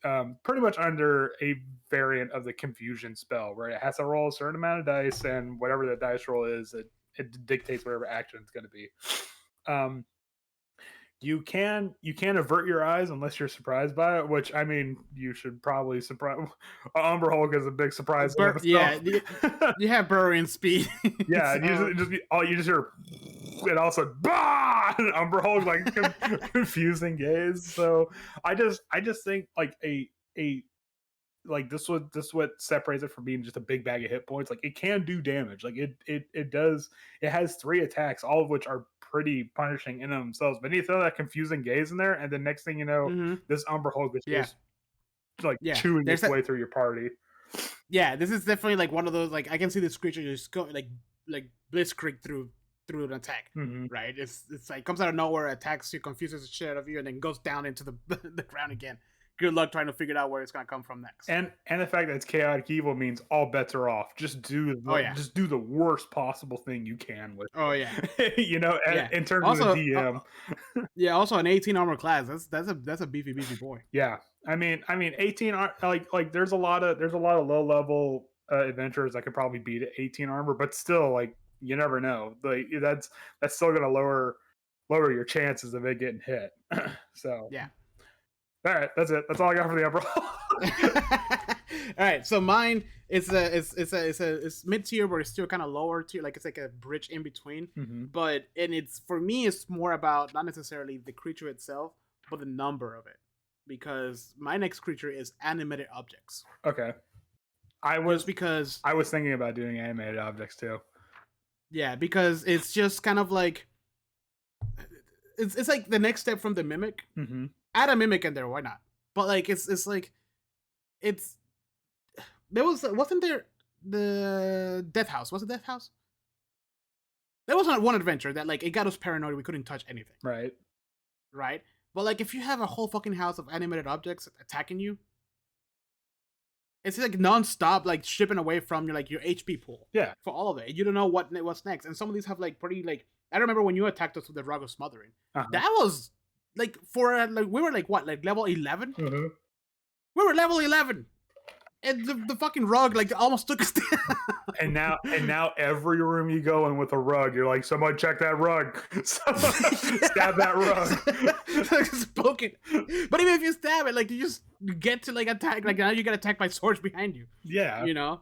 pretty much under a variant of the confusion spell, where it has to roll a certain amount of dice, and whatever the dice roll is, it dictates whatever action it's going to be. Um, you can avert your eyes unless you're surprised by it, which I mean you should probably surprise. Umber Hulk is a big surprise in Yeah, itself. you have burrowing speed. Yeah, So, you just hear, and also bah, and Umber Hulk like confusing gaze. So I just think like a like this what separates it from being just a big bag of hit points. Like it can do damage. Like it does. It has 3 attacks, all of which are pretty punishing in themselves. But you throw that confusing gaze in there, and the next thing you know, mhm. this Umber Hulk is Yeah, just like yeah. chewing There's its that. way through your party. Yeah, this is definitely like one of those. Like I can see this creature just go like blitzkrieg through an attack. Hmm. Right? It's like comes out of nowhere, attacks you, confuses the shit out of you, and then goes down into the the ground again. Good luck trying to figure out where it's gonna come from next. And the fact that it's chaotic evil means all bets are off. Oh yeah. Just do the worst possible thing you can with Oh yeah. it. Yeah. In terms of the Also, DM. yeah. Also, an 18 armor class. That's a beefy boy. Yeah. I mean 18 like there's a lot of low level adventurers that could probably beat 18 armor, but still like you never know. Like that's still going to lower your chances of it getting hit. So, Yeah. all right, that's it. That's all I got for the Umbrella. All right, so mine it's mid tier, but it's still kind of lower tier, like it's like a bridge in between. Hmm. But and it's for me, it's more about not necessarily the creature itself, but the number of it, because my next creature is animated objects. Okay. Just because, I was thinking about doing animated objects too. yeah, because it's just kind of like it's like the next step from the mimic. Hmm. Add a mimic in there, why not? But like it's like it's there wasn't there the Death House? Was it Death House? There was not one adventure that like it got us paranoid we couldn't touch anything, Right. right? But like if you have a whole fucking house of animated objects attacking you, it's like non-stop like stripping away from your like your HP pool. Yeah. For all of it. You don't know what's next. And some of these have like pretty like I remember when you attacked us with the Rug of Smothering. Uh-huh. That was like for like we were like what, like level 11? Mm-hmm. We were level 11. And the fucking rug like almost took us down. And now every room you go in with a rug, you're like, someone check that rug. Someone stab that rug. Just poke it. But even if you stab it, like you just get to like attack, like now you get attacked by swords behind you. Yeah. You know?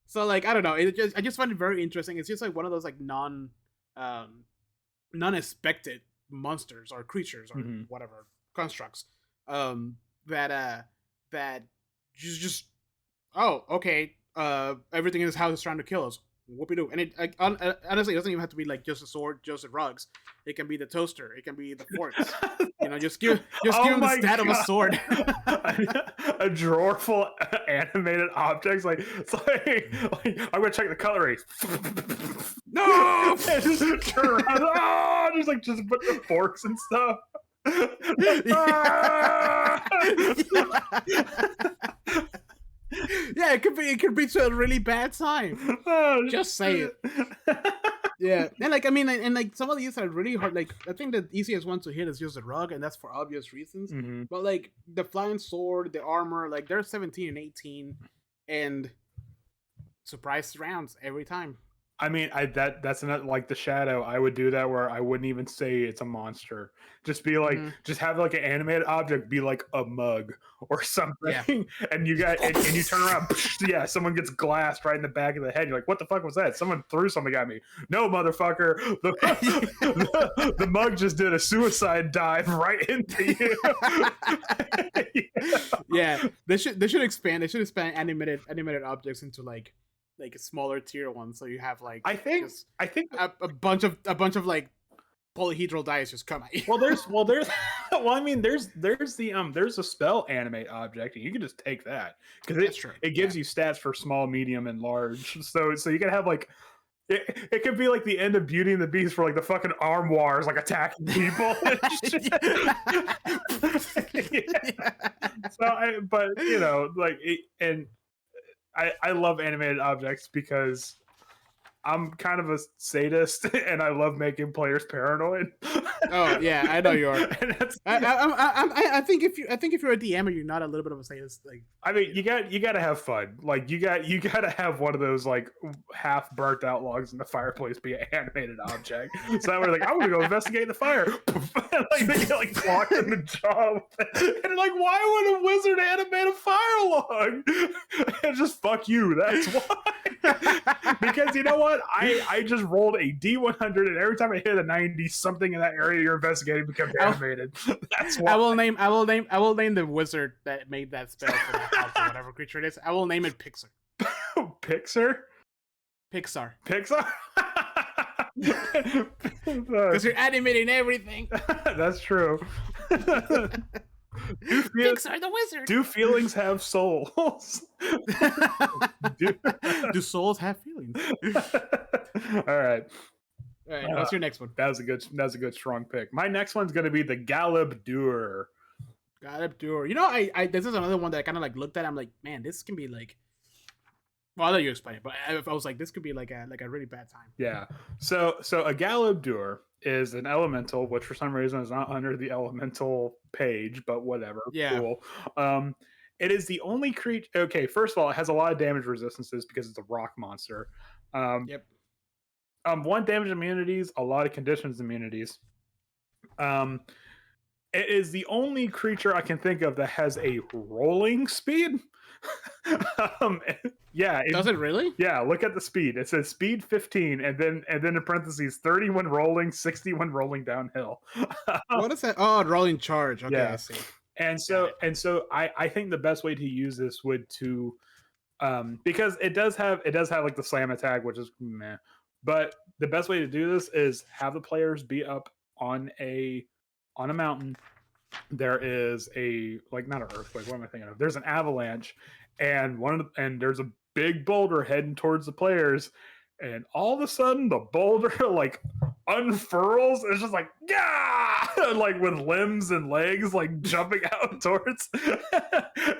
So like I don't know. I just find it very interesting. It's just like one of those like non-expected monsters or creatures or whatever constructs. That just oh, okay, everything in this house is trying to kill us. Whoopie-doo. And it honestly, it doesn't even have to be like just a sword, just the rugs. It can be the toaster. It can be the forks. You know, just give him the stat of a sword. A drawer full of animated objects. Like, it's like I'm going to check the cutlery. No! And just turn around. Oh, just a bunch of forks and stuff. Yeah, it could be to a really bad time. Oh, Just say it. Yeah, and like I mean, and like some of these are really hard. Like I think the easiest one to hit is just the rug, and that's for obvious reasons. Mm-hmm. But like the flying sword, the armor, like they're 17 and 18, and surprise rounds every time. I mean, that's not like the shadow. I would do that where I wouldn't even say it's a monster. Just be like, just have like an animated object be like a mug or something, Yeah. and you turn around, yeah, someone gets glassed right in the back of the head. You're like, what the fuck was that? Someone threw something at me. No, motherfucker, the mug just did a suicide dive right into you. Yeah, they should expand. They should expand animated objects into like a smaller tier one, so you have like I think a bunch of like polyhedral dice just come at you. I mean, there's there's a spell animate object, and you can just take that because That's true. it gives you stats for small, medium, and large. So you can have like it could be like the end of Beauty and the Beast, where like the fucking armoires like attacking people. So, but you know, like, and I love animated objects because I'm kind of a sadist and I love making players paranoid. Oh yeah, I know you are. And that's, I think if you're a DM or you're not a little bit of a sadist, like I mean, you got to have fun. Like you got to have one of those like half burnt out logs in the fireplace be an animated object. So that way, like, I'm gonna go investigate the fire. Like they get like clocked in the jaw, and like, why would a wizard animate a fire log? And just fuck you. That's why. Because you know what? I just rolled a D100, and every time I hit a 90, something in that area you're investigating becomes animated. That's why. I will name the wizard that made that spell for that house or whatever creature it is. I will name it Pixar. Pixar. Because you're animating everything. That's true. Pixar the wizard. Do feelings have souls? Do souls have feelings? All right. What's your next one? That was a good strong pick. My next one's gonna be the Galeb Doer. You know, I this is another one that I kind of like looked at. I'm like, man, this can be like. Well, I'll let you explain it, but I was like, this could be like a really bad time. Yeah. So a Galeb Doer is an elemental, which for some reason is not under the elemental page, but whatever. Yeah. Cool. It is the only creature. Okay, first of all, it has a lot of damage resistances because it's a rock monster. Yep. 1 damage immunities, a lot of conditions immunities. It is the only creature I can think of that has a rolling speed. Yeah. Does it really? Yeah, look at the speed. It says speed 15, and then in parentheses 30 when rolling, 60 when rolling downhill. What is that? Oh, rolling charge. Okay, yeah. I see. And so I think the best way to use this would to because it does have like the slam attack, which is meh. But the best way to do this is have the players be up on a mountain. There is a not an earthquake. What am I thinking of? There's an avalanche, and there's a big boulder heading towards the players, and all of a sudden the boulder like unfurls. It's just like yeah, like with limbs and legs like jumping out towards,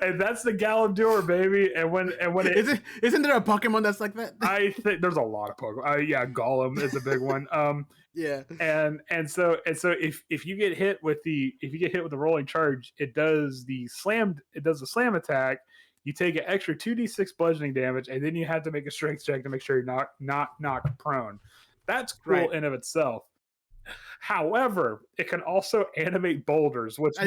and that's the Galeb Doer, baby. And when isn't there a Pokemon that's like that? I think there's a lot of Pokemon. Yeah, Golem is a big one. Yeah, and so if you get hit with the rolling charge, it does the slam attack. You take an extra 2d6 bludgeoning damage, and then you have to make a strength check to make sure you're not knocked prone. That's cool in of itself. However, it can also animate boulders, which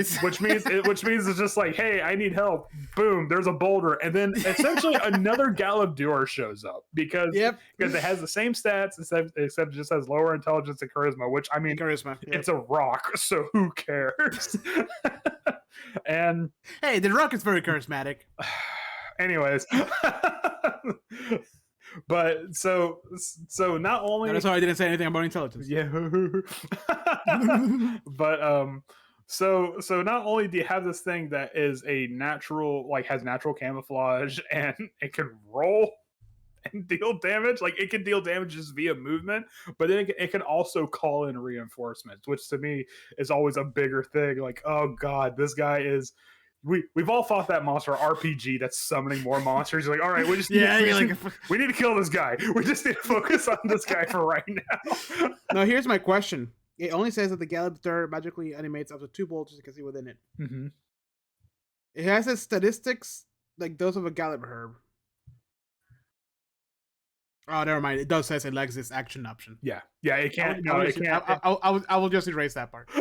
means it's just like, hey, I need help. Boom, there's a boulder, and then essentially another Galeb Doer shows up because it has the same stats except it just has lower intelligence and charisma. Which I mean, it's a rock, so who cares? And hey, the rock is very charismatic. Anyways. But so not only that's why I didn't say anything about intelligence. Yeah. But so not only do you have this thing that is a natural, like has natural camouflage, and it can roll and deal damage, like it can deal damage just via movement, but then it can also call in reinforcements, which to me is always a bigger thing. Like, oh god, this guy is we've all fought that monster RPG that's summoning more monsters. You're like, all right, we just we need to kill this guy. We just need to focus on this guy for right now. Now, here's my question. It only says that the Galeb Doer magically animates up to 2 bolts you can see within it. Mm-hmm. It has its statistics like those of a Galeb herb. Oh, never mind. It does say it lacks this action option. Yeah, it can't. I will just erase that part.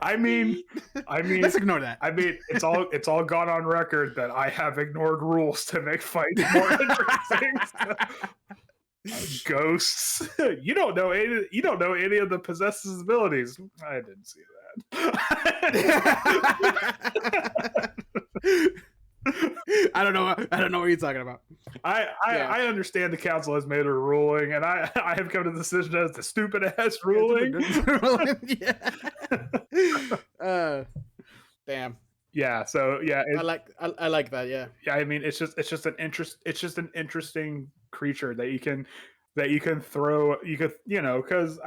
I mean, let's ignore that. I mean, it's all gone on record that I have ignored rules to make fights more interesting. Ghosts. You don't know any of the possessor's abilities. I didn't see that. I don't know. I don't know what you're talking about. I understand the council has made a ruling, and I have come to the decision that it's a stupid ass ruling. Yeah. Damn. Yeah. So yeah, I like that. Yeah. yeah. I mean, it's just an interesting creature that you can throw. You could because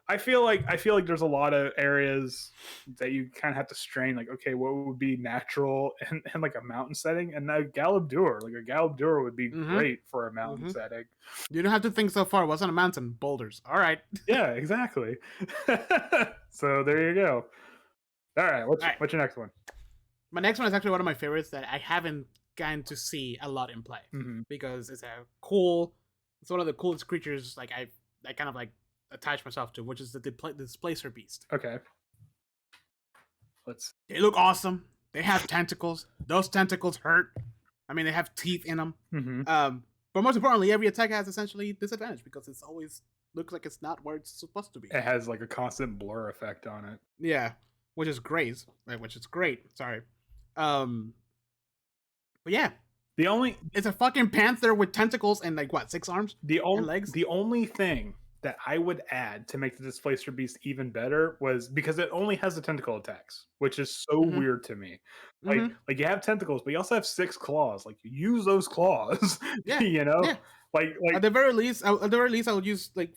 I feel like there's a lot of areas that you kind of have to strain. Like, okay, what would be natural and like a mountain setting, and a Galabdur would be Mm-hmm. great for a mountain Mm-hmm. setting. You don't have to think so far. It wasn't a mountain, boulders. All right. Yeah, exactly. So there you go. All right, All right. what's your next one? My next one is actually one of my favorites that I haven't gotten to see a lot in play Mm-hmm. because it's it's one of the coolest creatures. Like I kind of like attach myself to, which is the displacer beast. Okay, let's. They look awesome. They have tentacles. Those tentacles hurt. I mean, they have teeth in them. Mm-hmm. But most importantly, every attack has essentially disadvantage because it's always looks like it's not where it's supposed to be. It has like a constant blur effect on it. Yeah, which is great. Right, which is great. Sorry. But yeah, it's a fucking panther with tentacles and like what 6 arms and legs. The only thing that I would add to make the displacer beast even better was because it only has the tentacle attacks, which is so weird to me. Like you have tentacles, but you also have 6 claws. Like use those claws. Yeah, Yeah. Like at the very least, I would use like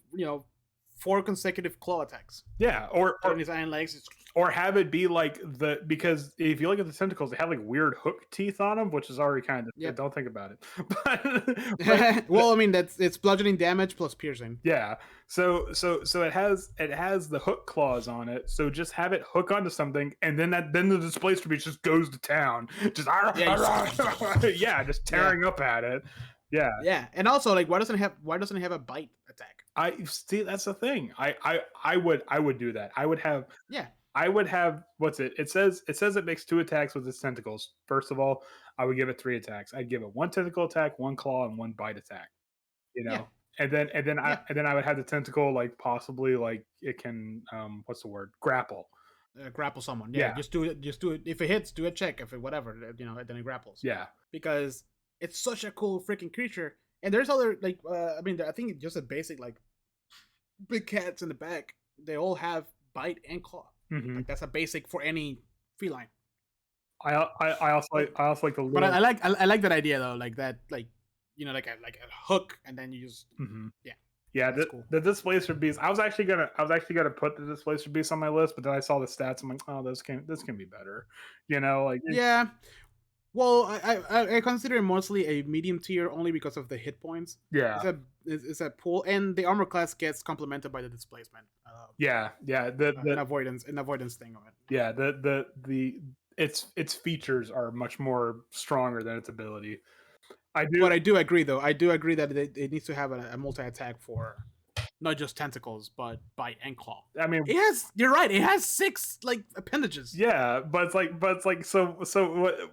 4 consecutive claw attacks. Yeah, or his iron legs. Or have it be like because if you look at the tentacles, they have like weird hook teeth on them, which is already kind of don't think about it. but well, I mean it's bludgeoning damage plus piercing. Yeah, so it has the hook claws on it. So just have it hook onto something, and then the displacer beast just goes to town, just just tearing up at it. Yeah, and also like why doesn't it have a bite attack? I see that's the thing. I would do that. I would have what's it? It says it makes 2 attacks with its tentacles. First of all, I would give it 3 attacks. I'd give it 1 tentacle attack, 1 claw, and 1 bite attack. And then I would have the tentacle like possibly like it can what's the word? Grapple. Grapple someone. Yeah, just do it. If it hits, do a check. If it whatever, then it grapples. Yeah, because it's such a cool freaking creature. And there's other like I mean I think just a basic like big cats in the back. They all have bite and claw. Mm-hmm. Like that's a basic for any feline. I also like the little... But I like that idea though, like that like like a hook and then you just yeah the displacer beast. I was actually gonna put the displacer beast on my list, but then I saw the stats. I'm like, oh, this can be better. Yeah. Well, I consider it mostly a medium tier only because of the hit points. Yeah, it's a pool, and the armor class gets complemented by the displacement. The avoidance thing of it. Yeah, its features are much more stronger than its ability. But I do agree though. I do agree that it needs to have a multi attack for not just tentacles, but bite and claw. I mean, you're right. It has 6 like appendages. Yeah, but it's like so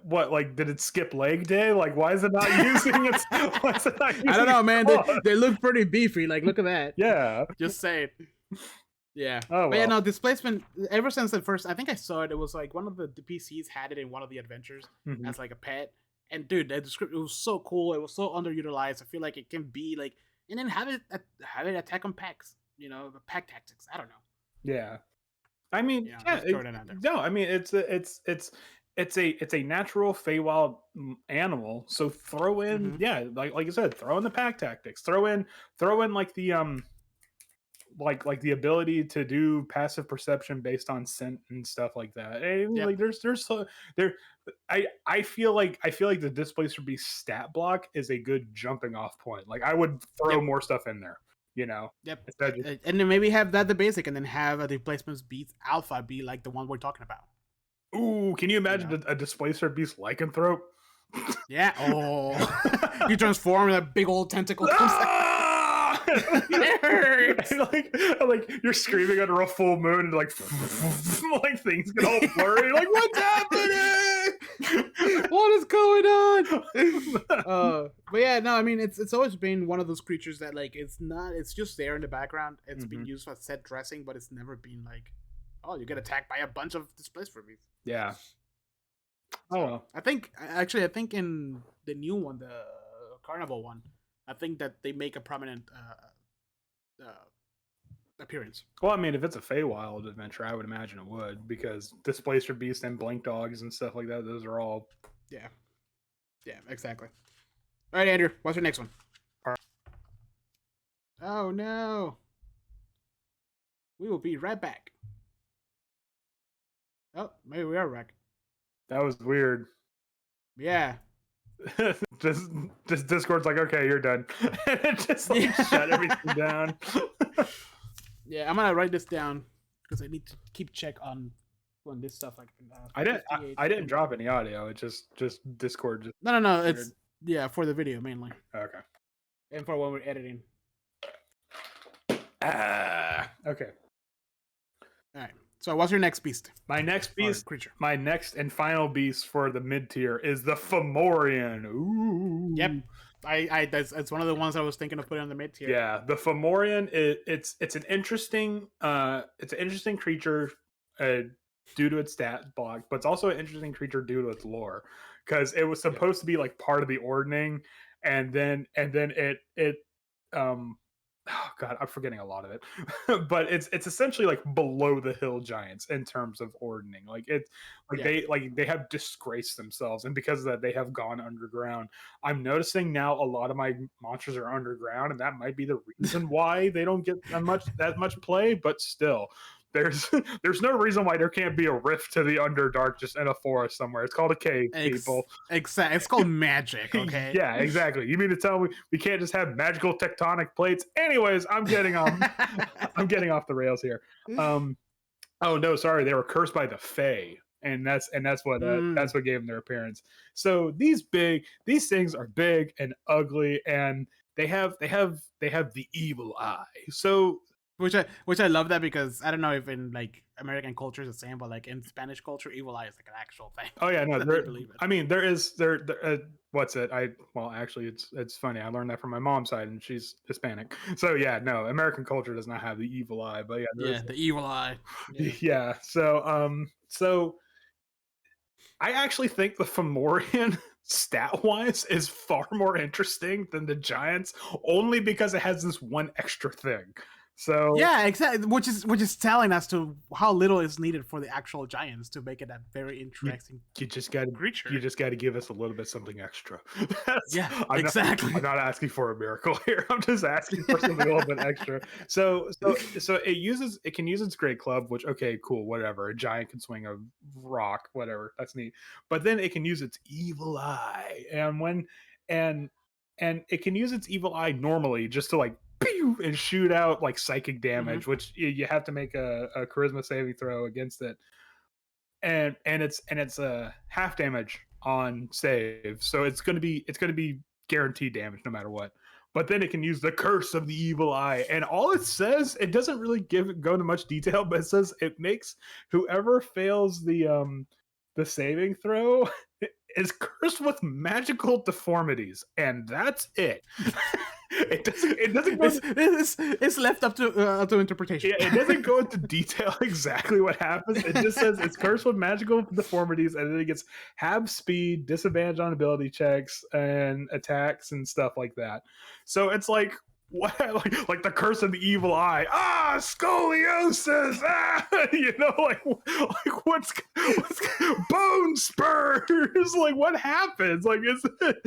what like did it skip leg day? Like why is it not using its? Why is it not using I don't know, man. They look pretty beefy. Like look at that. Yeah. Just saying. Yeah. Oh, well. But yeah, no, displacement. Ever since the first, I think I saw it. It was like one of the PCs had it in one of the adventures as like a pet. And dude, the description, it was so cool. It was so underutilized. I feel like it can be like, and then have it attack on packs. Pack tactics. I don't know. Yeah, I mean, no, I mean it's a natural Feywild animal. So throw in, like you said, throw in the pack tactics. Throw in like the like the ability to do passive perception based on scent and stuff like that. And like I feel like the displacer beast stat block is a good jumping off point. Like I would throw more stuff in there. Yep. And then maybe have that the basic, and then have a displacement beast alpha be like the one we're talking about. Ooh, can you imagine a displacer beast lycanthrope? Yeah. Oh, you transform in a big old tentacle. It hurts. like you're screaming under a full moon, and like things get all blurry. Like what's happening? What is going on? But yeah, no, I mean it's always been one of those creatures that like it's just there in the background. It's been used for set dressing, but it's never been like, oh, you get attacked by a bunch of displacer beasts. Yeah. So I think in the new one, the Carnival one, I think that they make a prominent appearance. Well, I mean, if it's a Feywild adventure, I would imagine it would, because Displacer Beast and Blink Dogs and stuff like that, those are all. Yeah. Yeah, exactly. All right, Andrew, what's your next one? Oh, no. We will be right back. Oh, maybe we are back. That was weird. Yeah. just Discord's like, okay, you're done. And it just like shut everything down. Yeah, I'm gonna write this down because I need to keep check on this stuff. Like, I didn't drop any audio. It just Discord. Just no. It's for the video mainly. Okay. And for when we're editing. Okay. All right. So, what's your next beast? My next beast, creature. My next and final beast for the mid tier is the Fomorian. Ooh. Yep. That's one of the ones I was thinking of putting on the mid tier. Yeah, the Fomorian. It's an interesting creature due to its stat block, but it's also an interesting creature due to its lore, because it was supposed to be like part of the Ordning, and then it oh god, I'm forgetting a lot of it. But it's essentially like below the hill giants in terms of Ordning. They have disgraced themselves, and because of that they have gone underground. I'm noticing now a lot of my monsters are underground, and that might be the reason why they don't get that much play, but still. There's no reason why there can't be a rift to the Underdark just in a forest somewhere. It's called a cave, people. Exactly. It's called magic, okay? Yeah, exactly. You mean to tell me we can't just have magical tectonic plates? Anyways, I'm getting off the rails here. Oh no, sorry, they were cursed by the Fae. And that's what gave them their appearance. So these things are big and ugly, and they have the evil eye. So which I love that, because I don't know if in like American culture is the same, but like in Spanish culture, evil eye is like an actual thing. Oh yeah, no, I mean what's it? Actually, it's funny. I learned that from my mom's side, and she's Hispanic. So yeah, no, American culture does not have the evil eye, but yeah, the evil eye. Yeah. So I actually think the Fomorian stat wise is far more interesting than the giants, only because it has this one extra thing. So yeah, exactly. Which is telling us to how little is needed for the actual giants to make it a very interesting. You just got creature. You just got to give us a little bit something extra. Exactly. I'm not asking for a miracle here. I'm just asking for something a little bit extra. So it can use its great club, which okay, cool, whatever. A giant can swing a rock, whatever. That's neat. But then it can use its evil eye, and it can use its evil eye normally just to like pew, and shoot out like psychic damage, which you have to make a charisma saving throw against it, and it's a half damage on save, so it's gonna be guaranteed damage no matter what. But then it can use the curse of the evil eye, and all it says, it doesn't really go into much detail, but it says it makes whoever fails the saving throw is cursed with magical deformities, and that's it. It doesn't go. It's left up to interpretation. Yeah, it doesn't go into detail exactly what happens. It just says it's cursed with magical deformities, and then it gets half speed, disadvantage on ability checks and attacks and stuff like that. So it's like what, like the curse of the evil eye. Scoliosis. What's bone spurs? Like what happens? Like is it?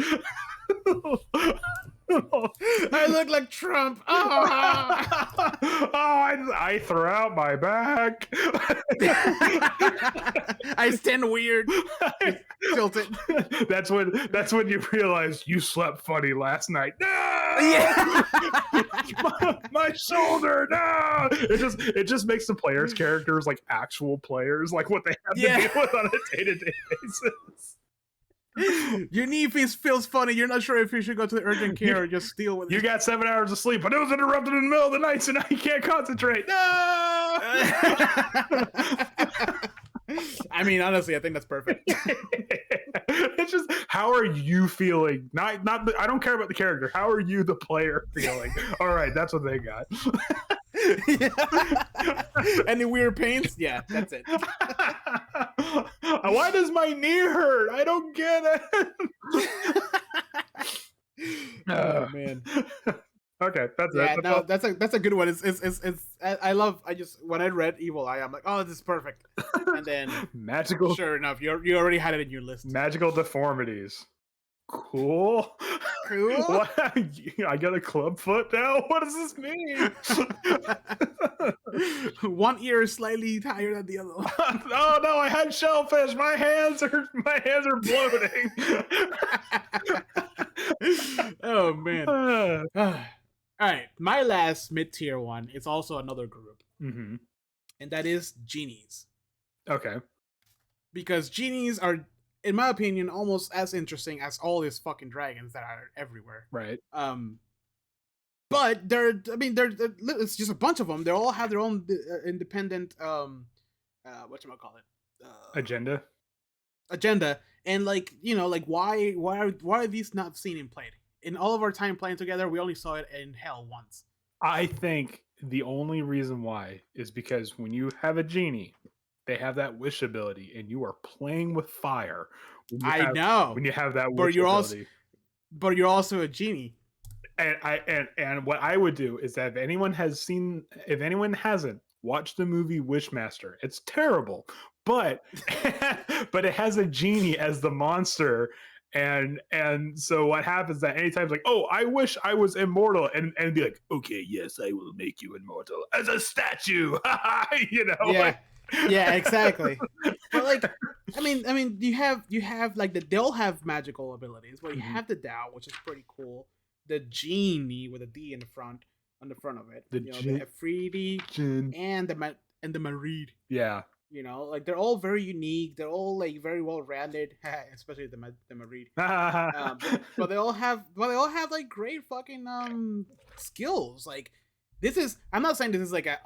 I look like Trump. I throw out my back. I stand weird. Tilted. That's when you realize you slept funny last night. No! Yeah. my shoulder. No! It just makes the players' characters like actual players, like what they have to deal with on a day-to-day basis. Your knee feels funny. You're not sure if you should go to the urgent care or just deal with it. You got 7 hours of sleep, but it was interrupted in the middle of the night, so now you can't concentrate. No! I mean, honestly, I think that's perfect. It's just, how are you feeling? Not. I don't care about the character. How are you, the player, feeling? All right, that's what they got. Any weird pains? Yeah, that's it. Why does my knee hurt? I don't get it. Oh man. Okay, that's Yeah, it. no, that's a good one. I love. I just when I read Evil Eye, I'm like, oh, this is perfect. And then, magical sure enough, you already had it in your list. magical deformities. Cool. Cool. What? I got a club foot now? What does this mean? One ear is slightly higher than the other one. Oh no, I had shellfish. My hands are bloating. Oh man. All right, my last mid-tier one is also another group, Mm-hmm. and that is genies. Okay. Because genies are, in my opinion, almost as interesting as all these fucking dragons that are everywhere. Right. But it's just a bunch of them. They all have their own independent whatchamacallit, Agenda. agenda, and like why are these not seen and played? In all of our time playing together, we only saw it in Hell once. I think the only reason why is because when you have a genie, they have that wish ability, and you are playing with fire. I know. When you have that But wish you're ability. you're also a genie. And what I would do is that if anyone hasn't watched the movie Wishmaster, it's terrible, but but it has a genie as the monster, and so what happens that anytime it's like, oh, I wish I was immortal, and be like, okay, yes, I will make you immortal as a statue. Yeah. Like, Yeah, exactly. But like, I mean, you have like they all have magical abilities. But you have the Tao, which is pretty cool. The genie with a D in the front, on the front of it. The Afridi and the Marid. Yeah. Like they're all very unique. They're all like very well rounded, especially the Marid. But they all have like great fucking skills. Like I'm not saying this is like it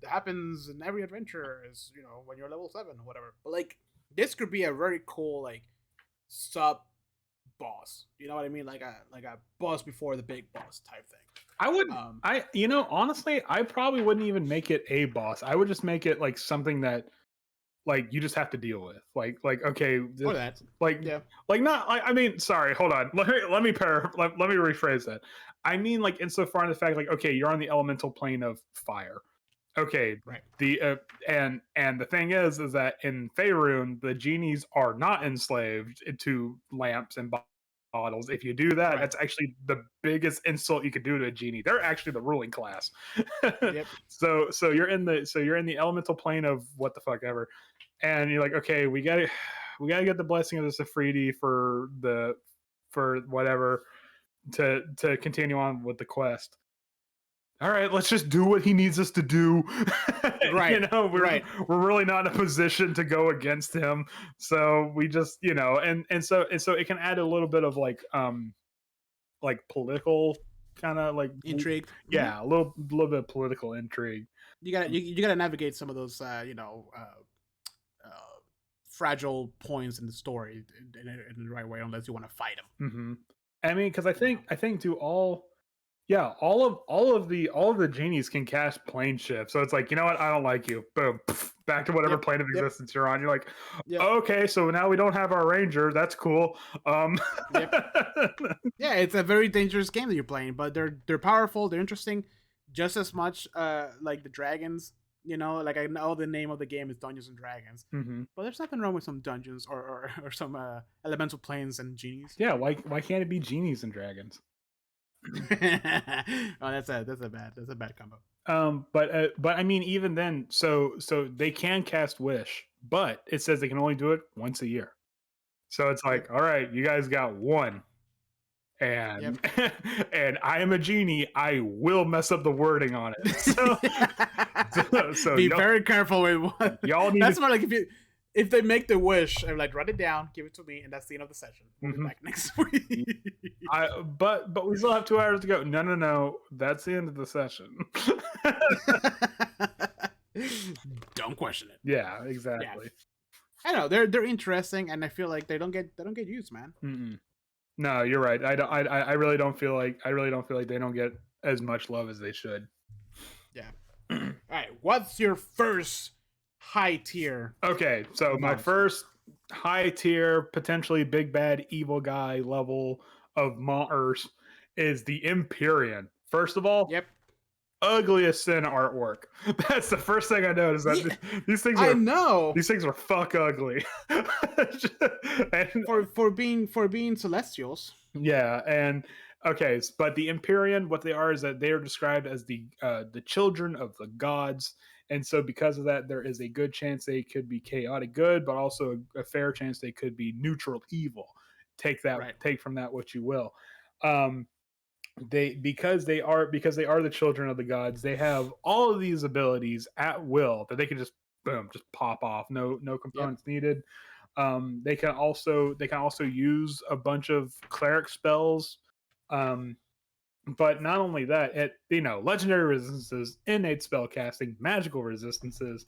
happens in every adventure is when you're level 7 or whatever. But like this could be a very cool like sub boss. You know what I mean? Like a boss before the big boss type thing. I would honestly, I probably wouldn't even make it a boss. I would just make it like something that like you just have to deal with. Like okay, or that. Like yeah. Like not like I mean, sorry, hold on. Let me rephrase that. I mean like insofar in the fact like okay, you're on the elemental plane of fire. Okay, right. The and the thing is that in Faerun, the genies are not enslaved to lamps and bottles. If you do that, right, that's actually the biggest insult you could do to a genie. They're actually the ruling class. Yep. So you're in the elemental plane of what the fuck ever, and you're like, okay, we gotta get the blessing of the Safridi for whatever to continue on with the quest. All right, let's just do what he needs us to do. Right. We're really not in a position to go against him. So we just, and so it can add a little bit of like political kind of like intrigue. Yeah, a little bit of political intrigue. You gotta navigate some of those fragile points in the story in the right way, unless you want to fight them. Mm-hmm. I mean, because I think to all of the genies can cast plane shift. So it's like, you know what? I don't like you. Boom. Back to whatever plane of existence you're on. You're like, okay, so now we don't have our ranger. That's cool. Yeah, it's a very dangerous game that you're playing, but they're powerful. They're interesting, just as much like the dragons. Like I know the name of the game is Dungeons and Dragons, but there's nothing wrong with some dungeons or some elemental planes and genies. Yeah, why can't it be genies and dragons? Oh, that's a bad combo. But I mean, even then, so they can cast wish, but it says they can only do it once a year. So it's like, all right, you guys got one, and and I am a genie. I will mess up the wording on it. So be very careful with what y'all need. That's more like if they make the wish, I'm like, write it down, give it to me, and that's the end of the session. We'll be back next week. But we still have 2 hours to go. No, that's the end of the session. Don't question it. Yeah, exactly. Yeah. I know they're interesting, and I feel like they don't get used, man. Mm-mm. No, you're right. I really don't feel like they don't get as much love as they should. Yeah. All right. What's your first high tier? Okay, so my first high tier, potentially big bad evil guy level of monsters is the Empyrean. First of all, Yep. ugliest sin artwork. That's the first thing I noticed. Yeah, That these things I are know. fuck ugly. And For being celestials. yeah, and okay, but the Empyrean, what they are is that they are described as the children of the gods, and so because of that, there is a good chance they could be chaotic good, but also a fair chance they could be neutral evil. Right. Take from that what you will. Um, because they are the children of the gods, they have all of these abilities at will that they can just boom, just pop off. No Yep. components needed. They can also use a bunch of cleric spells. Um, but not only that, legendary resistances, innate spell casting, magical resistances,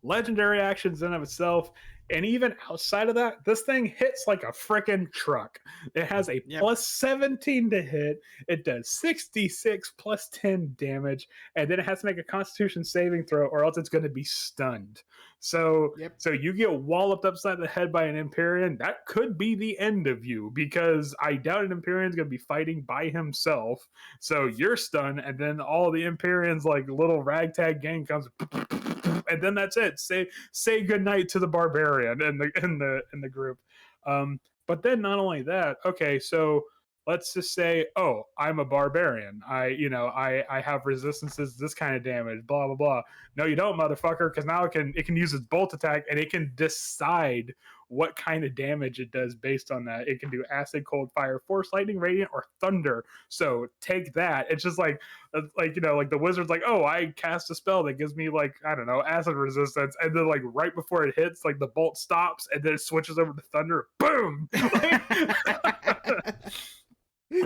legendary actions in of itself, and even outside of that, this thing hits like a freaking truck. It has a Yep. plus 17 to hit. It does 66 plus 10 damage, and then it has to make a Constitution saving throw, or else it's going to be stunned. So Yep. so you get walloped upside the head by an Empyrean, that could be the end of you, because I doubt an Empyrean's going to be fighting by himself. So you're stunned, and then all the Empyreans like little ragtag gang comes, and then that's it. Say goodnight to the barbarian in the group. But then not only that, okay, so let's just say, oh, I'm a barbarian. I have resistances, this kind of damage, blah blah blah. No, you don't, motherfucker, because now it can use its bolt attack, and it can decide what kind of damage it does based on that. It can do acid, cold, fire, force, lightning, radiant, or thunder. So take that. It's just like the wizard's like, oh, I cast a spell that gives me like, I don't know, acid resistance, and then like right before it hits, like the bolt stops, and then it switches over to thunder. Boom.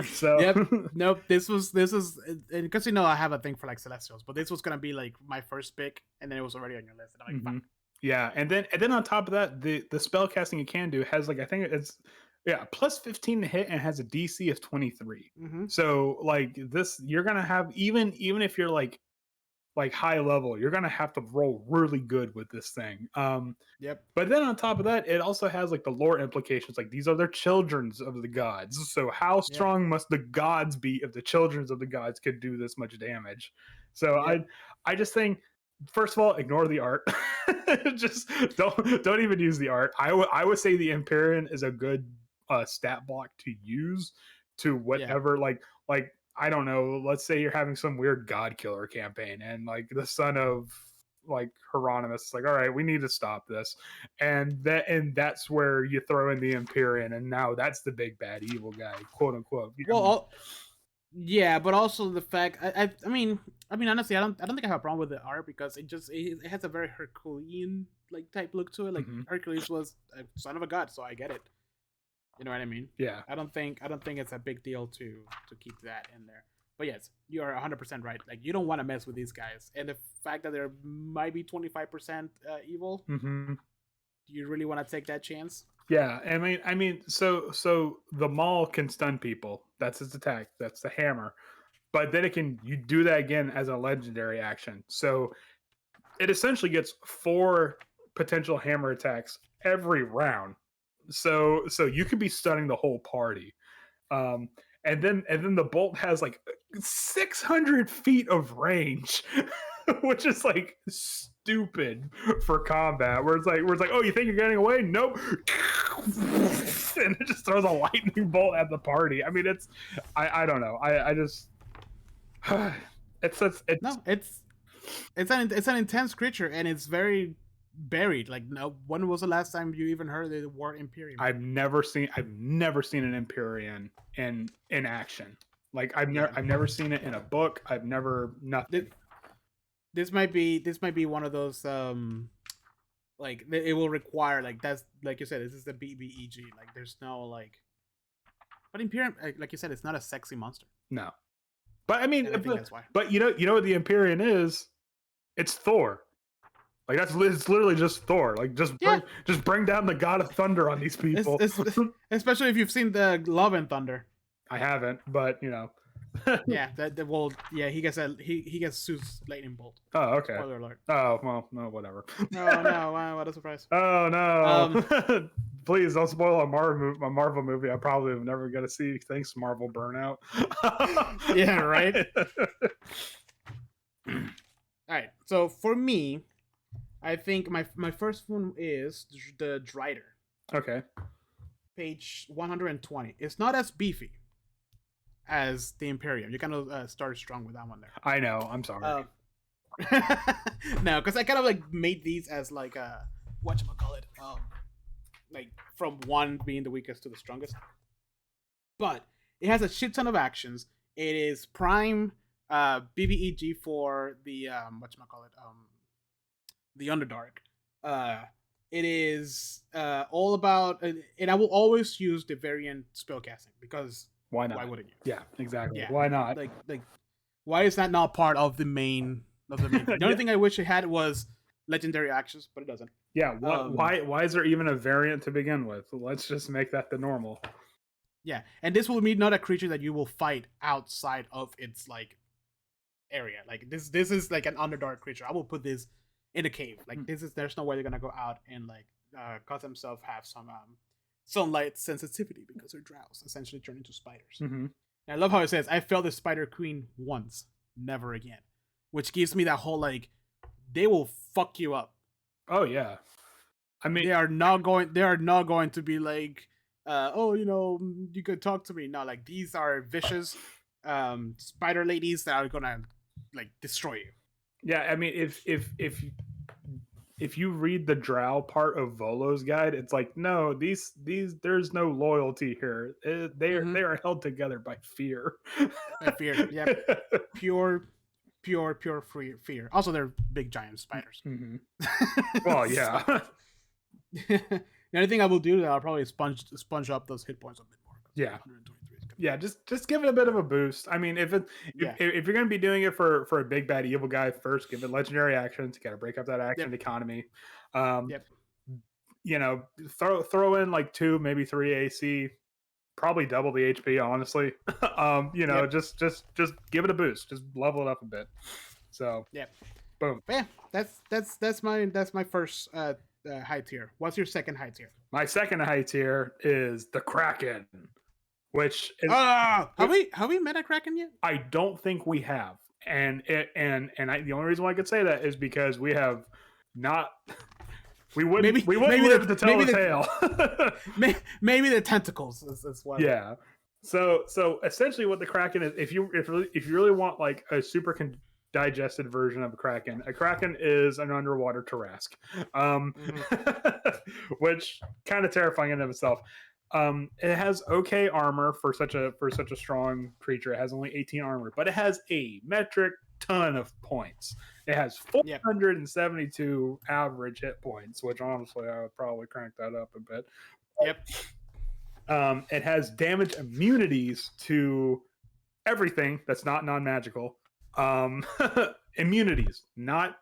So Yep. Nope. This is because I have a thing for like celestials, but this was gonna be like my first pick, and then it was already on your list, and I'm like, mhm. fuck. Yeah, and then on top of that, the spell casting you can do has like, I think it's, yeah, plus 15 to hit, and has a DC of 23. Mm-hmm. So like this, you're gonna have, even if you're like high level, you're gonna have to roll really good with this thing. Yep. But then on top of that, it also has like the lore implications. Like, these are their childrens of the gods. So how Yep. strong must the gods be if the childrens of the gods could do this much damage? So Yep. I just think, first of all, ignore the art. Just don't even use the art. I would say the Empyrean is a good stat block to use to Yeah. whatever, like I don't know. Let's say you're having some weird god killer campaign, and like the son of like Hieronymus is like, all right, we need to stop this, and that's where you throw in the Empyrean, and now that's the big bad evil guy, quote unquote. I Well, mean, yeah, but also the fact I mean honestly, I don't think I have a problem with the art because it has a very Herculean like type look to it. Like mhm. Hercules was a son of a god, so I get it. You know what I mean? Yeah, I don't think it's a big deal to keep that in there. But yes, you are 100% right. Like you don't want to mess with these guys, and the fact that there might be 25% evil, hmm do you really want to take that chance? yeah. I mean, so the maul can stun people. That's its attack. That's the hammer. But then you do that again as a legendary action. So it essentially gets 4 potential hammer attacks every round. So you could be stunning the whole party. Um, and then the bolt has like 600 feet of range, which is like stupid for combat. Where it's like, oh, you think you're getting away? Nope. And it just throws a lightning bolt at the party. I mean, I don't know. I just it's No, it's an intense creature and it's very buried. Like, no, when was the last time you even heard the word Imperium? I've never seen an Empyrean in action. Like, Yeah, I've never seen it in a book. I've never this, nothing. this might be one of those like it will require like that's like you said this is the BBEG. Like, there's no like, but Imperium, like you said, it's not a sexy monster, No. But I mean, and I think that's why. but you know what the Empyrean is? It's Thor. Like, it's literally just Thor. Like, Yeah, just bring down the god of thunder on these it's, people. it's especially if you've seen the Love and Thunder. I haven't, but Yeah, he gets Zeus lightning bolt. Oh, okay. Spoiler alert. Oh, well, no, whatever. Oh no! Wow, what a surprise. Oh Um, no! Please don't spoil a Marvel movie. I probably am never going to see. Thanks, Marvel Burnout. yeah, right. All right. So for me, I think my first one is the Drider, Okay. page 120. It's not as beefy as the Imperium. You kind of started strong with that one there. I know. I'm sorry. No, because I kind of like made these as like whatchamacallit, like from one being the weakest to the strongest. But it has a shit ton of actions. It is prime BBEG for the whatchamacallit, the Underdark. It is all about, and I will always use the variant spellcasting because Why not? why wouldn't you? Yeah, exactly. Yeah, Why not? like why is that not part of the main thing? The only thing I wish it had was legendary actions, but it doesn't. Yeah. Why is there even a variant to begin with? Let's just make that the normal. Yeah, and this will be not a creature that you will fight outside of its like area. Like this is like an Underdark creature. I will put this in a cave. Like there's no way they're gonna go out and like cause themselves have some sunlight sensitivity because their drows essentially turn into spiders. Mm-hmm. And I love how it says, "I felt the Spider Queen once, never again," which gives me that whole like they will fuck you up. Oh yeah, I mean they are not going to be like, oh, you could talk to me. No, like these are vicious spider ladies that are gonna like destroy you. Yeah, I mean if you read the drow part of Volo's guide, it's like, no, these there's no loyalty here. They are held together by fear. By fear, yeah, pure fear. Also, they're big giant spiders. Mm-hmm. Well, yeah. The only thing I will do is I'll probably sponge up those hit points a bit more. Yeah. Yeah, just give it a bit of a boost. I mean, if you're going to be doing it for a big bad evil guy first, give it legendary actions. You got to break up that action economy. Throw in like 2, maybe 3 AC, probably double the HP. Honestly, just give it a boost. Just level it up a bit. So boom. But yeah, that's my first high tier. What's your second high tier? My second high tier is the Kraken. Which is, have we met a Kraken yet? I don't think we have, and the only reason why I could say that is because we have not. We wouldn't live to tell the tale. Maybe the tentacles is why. Yeah. So essentially, what the Kraken is, if you really want like a super digested version of a Kraken is an underwater Tarrasque, which kind of terrifying in and of itself. It has okay armor for such a strong creature. It has only 18 armor, but it has a metric ton of points. It has 472 average hit points, which honestly I would probably crank that up a bit. It has damage immunities to everything that's not non-magical. Immunities, not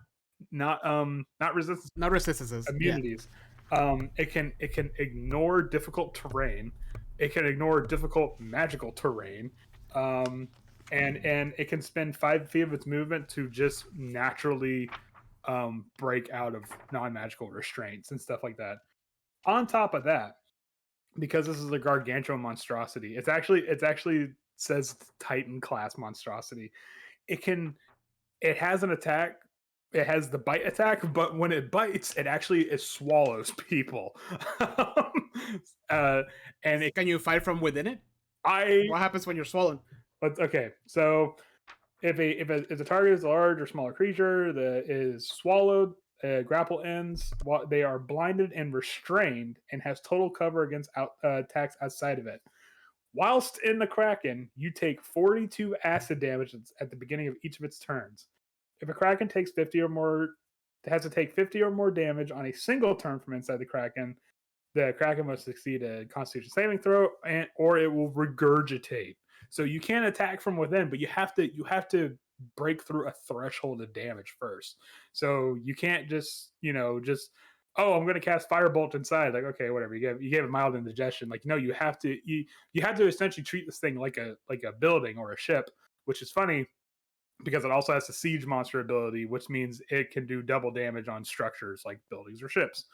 resistance. Not resistances. Immunities. It can ignore difficult terrain. It can ignore difficult magical terrain. And it can spend 5 feet of its movement to just naturally break out of non-magical restraints and stuff like that. On top of that, because this is a gargantuan monstrosity, it's actually says Titan class monstrosity. It has an attack. It has the bite attack, but when it bites, it swallows people. And can you fight from within it? What happens when you're swollen? Okay, so if a target is a large or smaller creature that is swallowed, grapple ends, they are blinded and restrained, and has total cover against attacks outside of it. Whilst in the Kraken, you take 42 acid damage at the beginning of each of its turns. If a Kraken takes 50 or more, it has to take 50 or more damage on a single turn from inside the Kraken must succeed a Constitution saving throw, or it will regurgitate. So you can't attack from within, but you have to break through a threshold of damage first. So you can't just I'm going to cast Firebolt inside. Like, okay, whatever. You gave a mild indigestion. Like, no, you have to essentially treat this thing like a building or a ship. which is funny because it also has the siege monster ability, which means it can do double damage on structures like buildings or ships.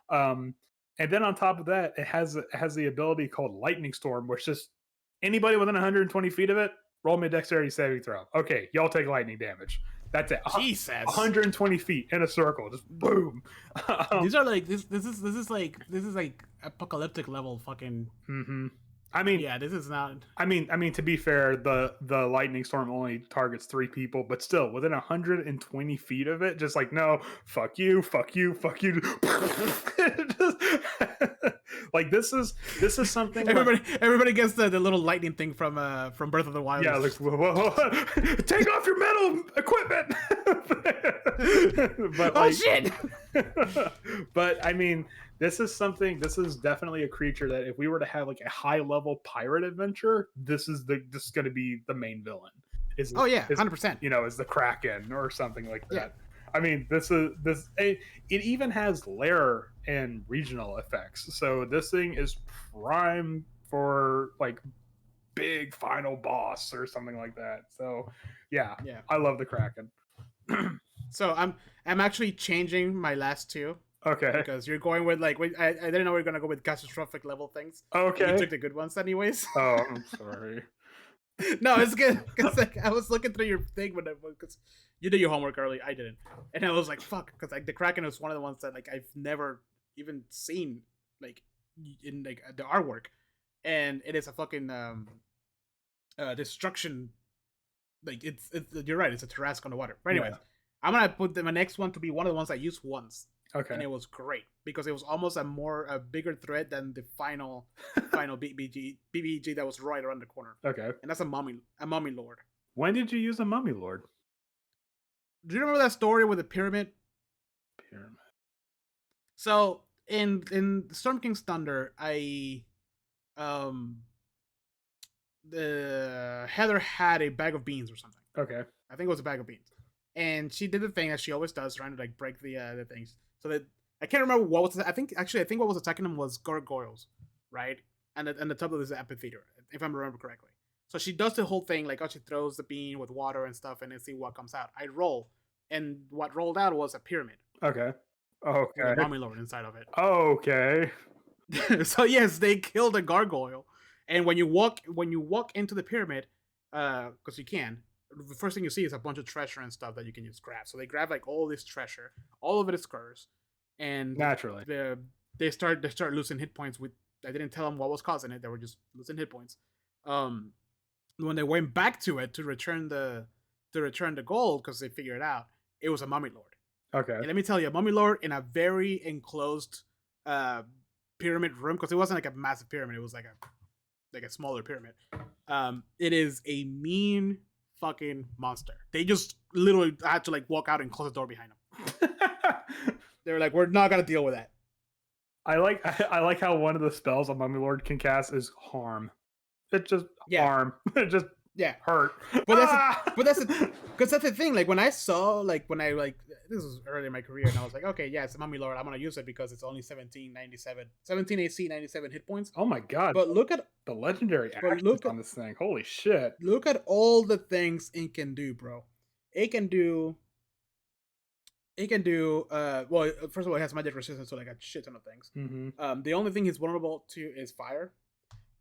Um, and then on top of that, it has the ability called Lightning Storm, which just anybody within 120 feet of it, roll me a dexterity saving throw. Okay, y'all take lightning damage. That's it. Jesus. 120 feet in a circle, just boom. These are like this is like apocalyptic level fucking. Mm-hmm. I mean, yeah, this is not. I mean, to be fair, the lightning storm only targets 3 people, but still, within 120 feet of it, just like no, fuck you, fuck you, fuck you. Just, like this is something. Everybody gets the little lightning thing from Breath of the Wild. Yeah, like whoa, take off your metal equipment. But oh shit! But I mean, this is definitely a creature that if we were to have like a high level pirate adventure, this is going to be the main villain. Oh yeah, 100%. Is the Kraken or something like that. Yeah. I mean, it even has lair and regional effects. So this thing is prime for like big final boss or something like that. So yeah. I love the Kraken. So I'm actually changing my last 2. Okay. Because you're going with I didn't know we were gonna go with catastrophic level things. Okay. You took the good ones anyways. Oh, I'm sorry. No, it's good because I was looking through your thing because you did your homework early. I didn't, and I was like, "Fuck," because the Kraken was one of the ones that I've never even seen in the artwork, and it is a fucking destruction. It's you're right. It's a Tarrasque on the water. But anyways, I'm gonna put my next one to be one of the ones I used once. Okay. And it was great because it was almost a bigger threat than the final BBG that was right around the corner. Okay. And that's a mummy lord. When did you use a mummy lord? Do you remember that story with the pyramid? So in Storm King's Thunder, the Heather had a bag of beans or something. Okay. I think it was a bag of beans. And she did the thing that she always does, trying to break the things. So that I can't remember what was. I think what was attacking them was gargoyles, right? And the top of this amphitheater, if I remember correctly. So she does the whole thing she throws the bean with water and stuff, and then see what comes out. I roll, and what rolled out was a pyramid. Okay. Okay. With a mummy lord inside of it. Okay. So yes, they killed a gargoyle, and when you walk into the pyramid, because you can. The first thing you see is a bunch of treasure and stuff that you can just grab. So they grab all this treasure, all of it is cursed, and naturally they start losing hit points. I didn't tell them what was causing it; they were just losing hit points. When they went back to it to return the gold because they figured it out, it was a mummy lord. Okay, and let me tell you, a mummy lord in a very enclosed pyramid room because it wasn't like a massive pyramid; it was like a smaller pyramid. It is a mean fucking monster. They just literally had to walk out and close the door behind them. They were like, "We're not gonna deal with that." I like how one of the spells a mummy lord can cast is harm. It just harm. It just hurt. But that's the thing. When I saw this was early in my career, and I was like, okay, yeah, it's a mummy lord. I'm gonna use it because it's only 17 AC, 97 hit points. Oh my god! But look at the legendary actions on this thing. Holy shit! Look at all the things it can do, bro. It can do. Well, first of all, it has magic resistance to a shit ton of things. Mm-hmm. The only thing he's vulnerable to is fire.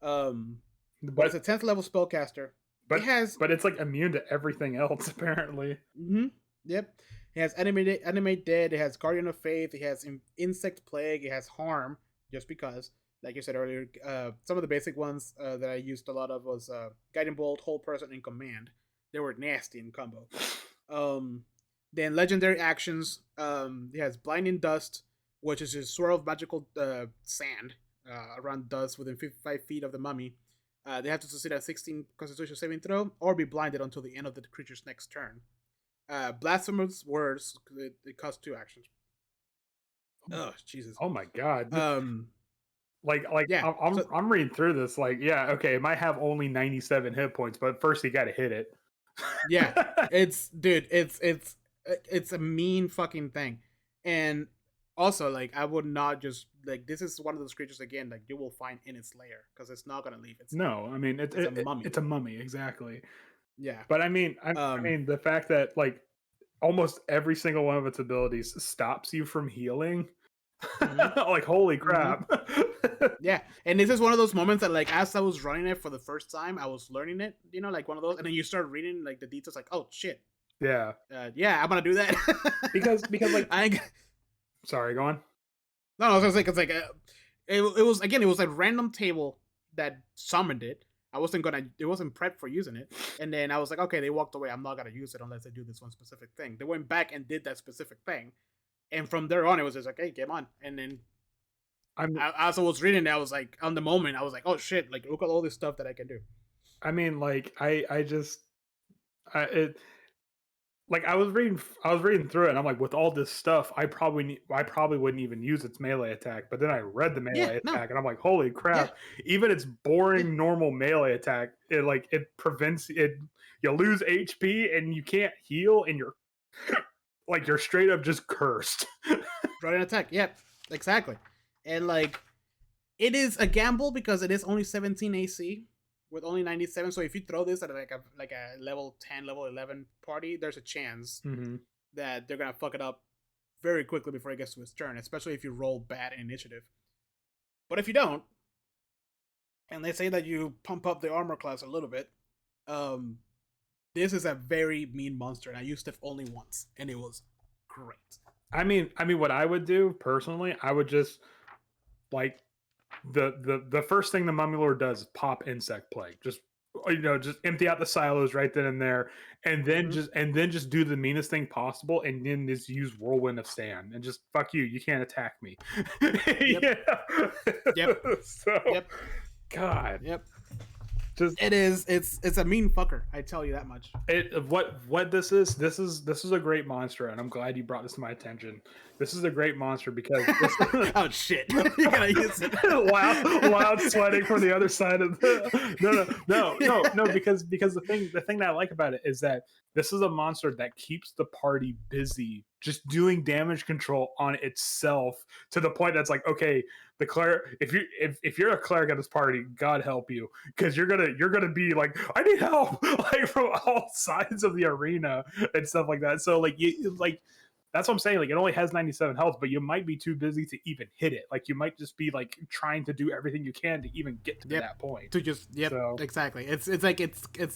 But it's a 10th level spellcaster. But it's immune to everything else apparently. Mm-hmm. Yep. It has animate dead. It has guardian of faith. It has insect plague. It has harm. Just because, like you said earlier, some of the basic ones that I used a lot of was guiding bolt, hold person, and command. They were nasty in combo. Then legendary actions. It has blinding dust, which is a swirl of magical sand around dust within 55 feet of the mummy. They have to succeed a 16 Constitution saving throw or be blinded until the end of the creature's next turn. Blasphemous words. It costs 2 actions. Oh Jesus! Oh my god! Yeah. I'm reading through this. Okay, it might have only 97 hit points, but first you got to hit it. Yeah, it's a mean fucking thing, and also I would not just this is one of those creatures again you will find in its lair because it's not gonna leave. I mean it's a mummy. It's a mummy, exactly. Yeah. But I mean, Um. the fact that like almost every single one of its abilities stops you from healing, Mhm. like holy Mhm. crap. Yeah, and this is one of those moments that, like, as I was running it for the first time, I was learning it, like one of those, and then you start reading like the details, like, oh shit, Yeah, yeah, I'm gonna do that. because like I ain't, sorry, go on. no, I was gonna say because like it was again, it was a random table that summoned it. It wasn't prepped for using it, and then I was like, okay, they walked away. I'm not gonna use it unless they do this one specific thing. They went back and did that specific thing, and from there on, it was just like, hey, game on, and then I'm as I was reading it, I was like, on the moment, I was like, oh shit, like look at all this stuff that I can do. I mean like I just it like I was reading through it and I'm like with all this stuff I probably wouldn't even use its melee attack, but then I read the Yeah, melee no, attack and I'm like holy yeah, crap, even its yeah. boring normal melee attack it prevents it, you lose HP and you can't heal and you're like you're straight up just cursed. Running attack. Yep, exactly. And like it is a gamble because it is only 17 AC with only 97. So if you throw this at like a level 10, level 11 party, there's a chance Hmm. that they're gonna fuck it up very quickly before it gets to its turn, especially if you roll bad initiative. But if you don't, and they say that you pump up the armor class a little bit, um, this is a very mean monster, and I used it only once, and it was great. I mean what I would do personally, I would just like the first thing the mummy lord does is pop insect plague, just just empty out the silos right then and there, Mm-hmm. and then just do the meanest thing possible and then just use whirlwind of stand and just fuck you, you can't attack me. Yep. Yeah. Yep. So Yep. god, Yep. just It is. It's a mean fucker. I tell you that much. it what this is a great monster and I'm glad you brought this to my attention. This is a great monster because this Oh shit! You gotta use it. loud sweating from the other side of the no because the thing that I like about it is that this is a monster that keeps the party busy just doing damage control on itself to the point that's like okay, the cleric, if you're a cleric at this party, God help you, because you're gonna be like I need help like from all sides of the arena and stuff like that. So like you like that's what I'm saying. Like it only has 97 health, but you might be too busy to even hit it. Like you might just be like trying to do everything you can to even get to Yep. that point. To just So, exactly. It's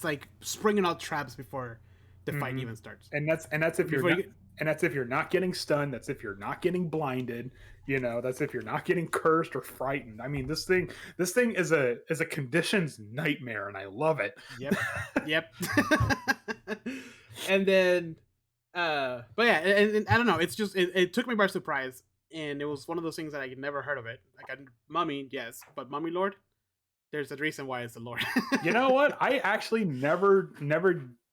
like springing out traps before the fight mhm. even starts. And that's if you're Before you not get and that's if you're not getting stunned. That's if you're not getting blinded. That's if you're not getting cursed or frightened. I mean, this thing is a conditions nightmare, and I love it. yep, yep. And then, but yeah, and I don't know. It's just it took me by surprise, and it was one of those things that I had never heard of it. Like mummy, yes, but mummy lord. There's a reason why it's the lord. You know what? I actually never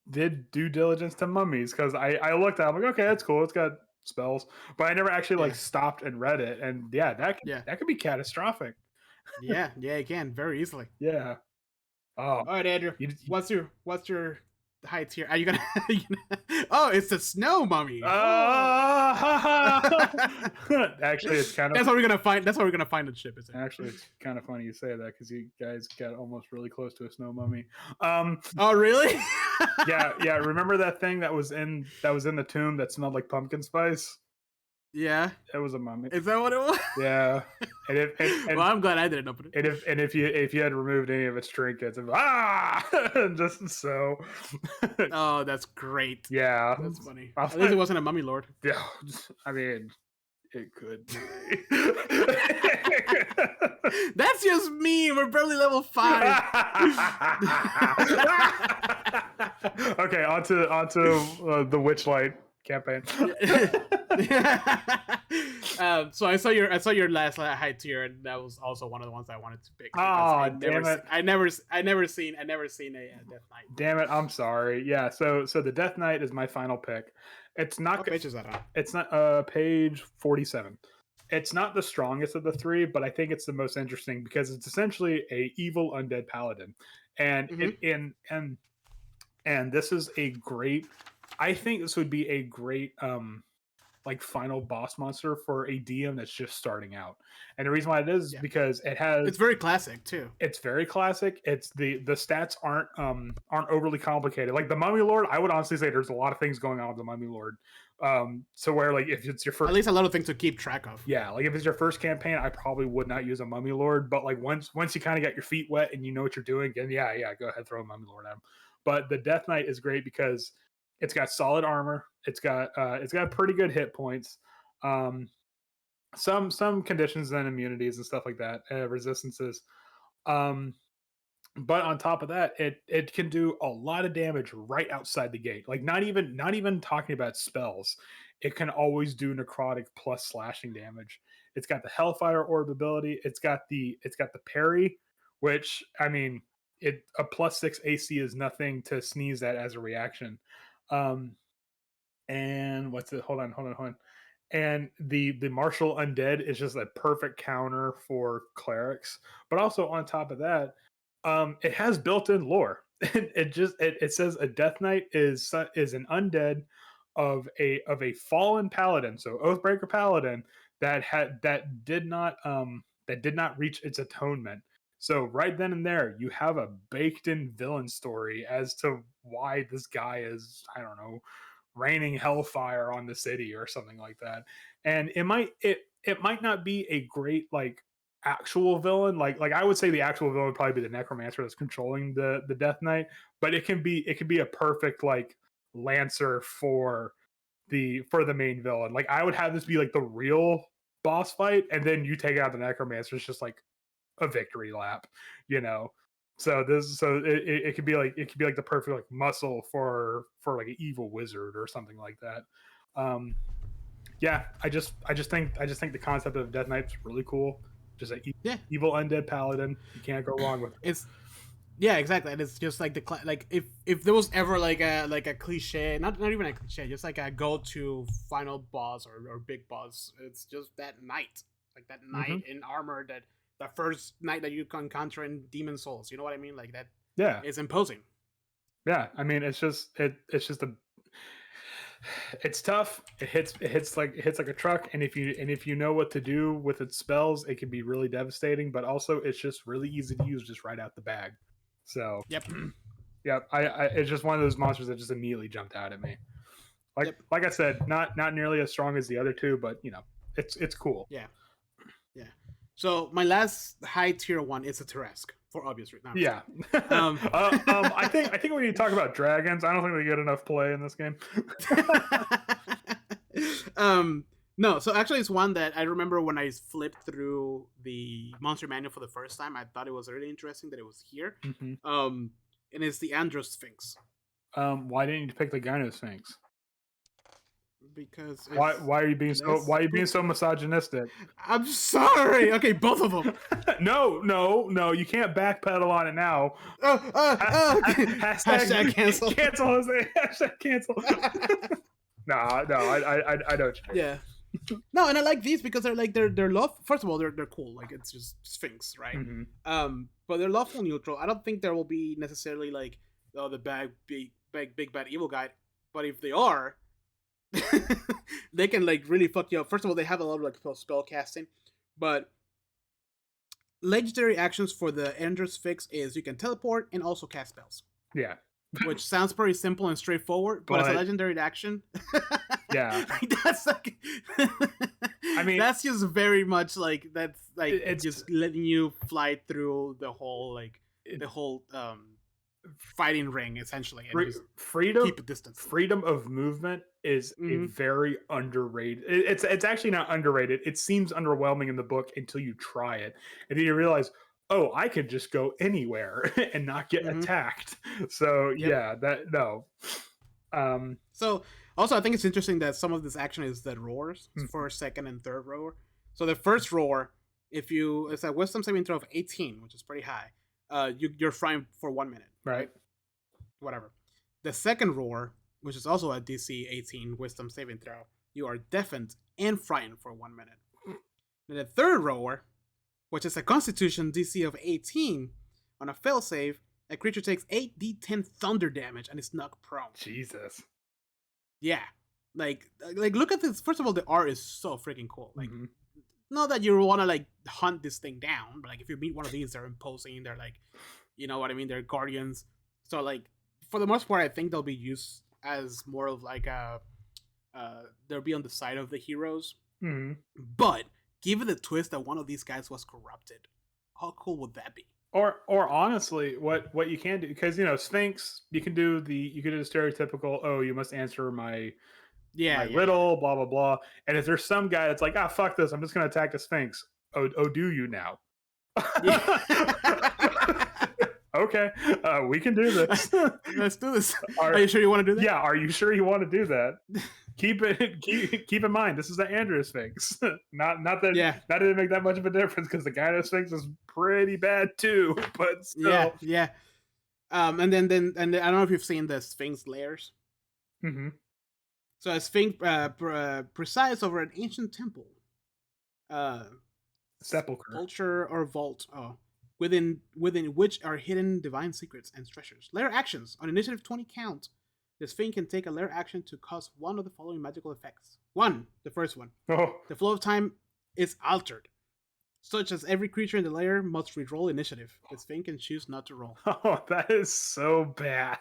did due diligence to mummies because I looked at it, I'm like, okay, that's cool. It's got spells. But I never actually like Yeah, stopped and read it. And yeah, yeah, that could be catastrophic. yeah, yeah. You can very easily. Yeah. Oh, All right, Andrew. you What's your high tier? Are you gonna? Oh, it's the snow mummy. Oh. actually it's kind of That's what we're gonna find. That's what we're gonna find the ship. Is it? actually it's kind of funny you say that because you guys got almost really close to a snow mummy. Um Oh, really? yeah, remember that thing that was in the tomb that smelled like pumpkin spice? Yeah. It was a mummy. Is that what it was? Yeah. And if Well, I'm glad I didn't open it. and if you had removed any of its trinkets, just so Oh, that's great. yeah. That's funny. I At least it thought- wasn't a mummy lord. yeah, I mean, it could be. That's just me. We're barely level 5. Okay, onto the Witchlight campaign. So I saw your last high tier, and that was also one of the ones I wanted to pick because Oh, damn it. I never seen a Death Knight. Damn it, I'm sorry. Yeah, so the Death Knight is my final pick. It's not What page is that on? it's not page 47. It's not the strongest of the three, but I think it's the most interesting because it's essentially a evil undead paladin. And Mm-hmm. and this is a great, I think this would be a great like final boss monster for a DM that's just starting out. And the reason why it is Yeah, because it has it's very classic too. it's very classic. It's the stats aren't overly complicated. Like the Mummy Lord, I would honestly say there's a lot of things going on with the Mummy Lord. So where like if it's your At first, least a lot of things to keep track of. yeah, like if it's your first campaign, I probably would not use a Mummy Lord. But like once you kind of get your feet wet and you know what you're doing, then yeah, go ahead, throw a Mummy Lord at him. But the Death Knight is great because it's got solid armor. It's got pretty good hit points. Um, some conditions and immunities and stuff like that, resistances. Um, but on top of that, it can do a lot of damage right outside the gate. Like not even talking about spells, it can always do necrotic plus slashing damage. It's got the Hellfire Orb ability. It's got the parry, which I mean, it a +6 AC is nothing to sneeze at as a reaction. Um, and what's it? Hold on. And the martial undead is just a perfect counter for clerics. But also on top of that, it has built-in lore. It says a Death Knight is an undead of a fallen paladin, so Oathbreaker paladin that did not reach its atonement. So right then and there, you have a baked-in villain story as to why this guy is, I don't know, raining hellfire on the city or something like that. And it might not be a great like actual villain. Like I would say the actual villain would probably be the necromancer that's controlling the Death Knight, but it can be a perfect like lancer for the main villain. Like I would have this be like the real boss fight, and then you take out the necromancer. It's just like a victory lap, you know. So it could be like the perfect like muscle for like an evil wizard or something like that. Um, yeah, I just think the concept of Death Knight's really cool. Just an Yeah, evil undead paladin, you can't go wrong with it. it's yeah, exactly. And it's just like like if there was ever like a cliche, not even a cliche, just like a go to final boss or big boss, it's just that knight, like that Hmm. knight in armor, that the first knight that you can encounter in Demon Souls. You know what I mean? Like that Yeah, is imposing. yeah. I mean, it's just a it's tough. It hits like a truck, and if you know what to do with its spells, it can be really devastating. But also, it's just really easy to use just right out the bag. So, Yep. yeah, I it's just one of those monsters that just immediately jumped out at me. Like Yep. like I said, not nearly as strong as the other two, but it's cool. Yeah. Yeah. So my last high tier one is a Teresk for obvious reasons. Yeah. Um, I think we need to talk about dragons. I don't think we get enough play in this game. no, so actually it's one that I remember when I flipped through the monster manual for the first time. I thought it was really interesting that it was here. Mhm. And it's the Andro Sphinx Why didn't you pick the Gyno Sphinx? because Why it's why are you being so less why are you being so misogynistic? I'm sorry. Okay, both of them. No, you can't backpedal on it now. Okay. Hashtag cancel. Cancel, Jose. Hashtag cancel. No, I know what you mean. Yeah. No, and I like these because they're love. First of all, they're cool. Like it's just Sphinx, right? Mhm. But they're lawful neutral. I don't think there will be necessarily like the big bad evil guy. But if they are, they can like really fuck you up. First of all, they have a lot of like spell casting, but legendary actions for the Ender's Fix is you can teleport and also cast spells, Yeah, which sounds pretty simple and straightforward. But as a But- legendary action, yeah. that's like, I mean, that's just very much like that's like It's- just letting you fly through the whole fighting ring essentially, and just freedom keep a distance. freedom of movement is a Mhm. very underrated. It's actually not underrated. It seems underwhelming in the book until you try it, and then you realize, oh, I could just go anywhere and not get Mhm. attacked. So Yep. yeah, that no. So also, I think it's interesting that some of this action is the roars Mhm. for second and third roar. So the first roar, if you it's a wisdom saving throw of 18, which is pretty high, you're frying for 1 minute, Right. whatever. The second roar, which is also a DC 18 wisdom saving throw, you are deafened and frightened for 1 minute. Then the third roar, which is a Constitution DC of 18, on a fail save, a creature takes 8d10 thunder damage and is knocked prone. Jesus. Yeah. Like look at this. First of all, the art is so freaking cool. Like, Mhm. not that you want to like hunt this thing down, but like if you meet one of these, they're imposing. They're like, you know what I mean? They're guardians. So like for the most part, I think they'll be used as more of like they'll be on the side of the heroes. Mhm. But given the twist that one of these guys was corrupted, how cool would that be? Or honestly, what you can do, because Sphinx, you can do the stereotypical, oh, you must answer my Yeah. riddle, blah blah blah. And if there's some guy that's like, ah, fuck this, I'm just gonna attack the Sphinx. Oh, do you now? Yeah. Okay, we can do this. Let's do this. Are you sure you want to do that? Yeah, are you sure you want to do that? Keep in mind, this is the Andrew Sphinx. not that Yeah. that didn't make that much of a difference because the Gyno Sphinx is pretty bad too. But still, Yeah. And then I don't know if you've seen the Sphinx layers. mm-hmm. So a Sphinx presides over an ancient temple, uh, Sepulcher. culture or vault. Within which are hidden divine secrets and treasures. Layer actions on initiative 20 count. The Sphinx can take a layer action to cause one of the following magical effects. The first one. Oh, The flow of time is altered, such as every creature in the layer must re-roll initiative. The Sphinx can choose not to roll. oh, that is so bad.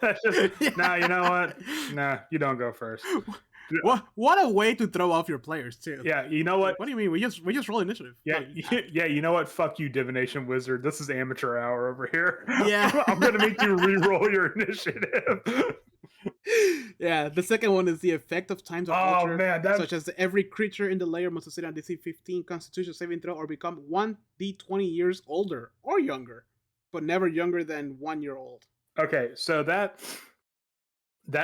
That's just, nah, you know what? Nah, you don't go first. What a way to throw off your players too. Yeah, you know what? What do you mean? We just roll initiative. Yeah, yeah, you know what? Fuck you, divination wizard. This is amateur hour over here. Yeah. I'm gonna make you re-roll your initiative. Yeah, the second one is the effect of times of culture, man, such as every creature in the layer must succeed on DC 15 Constitution saving throw or become 1d20 years older or younger, but never younger than 1 year old. Okay, so that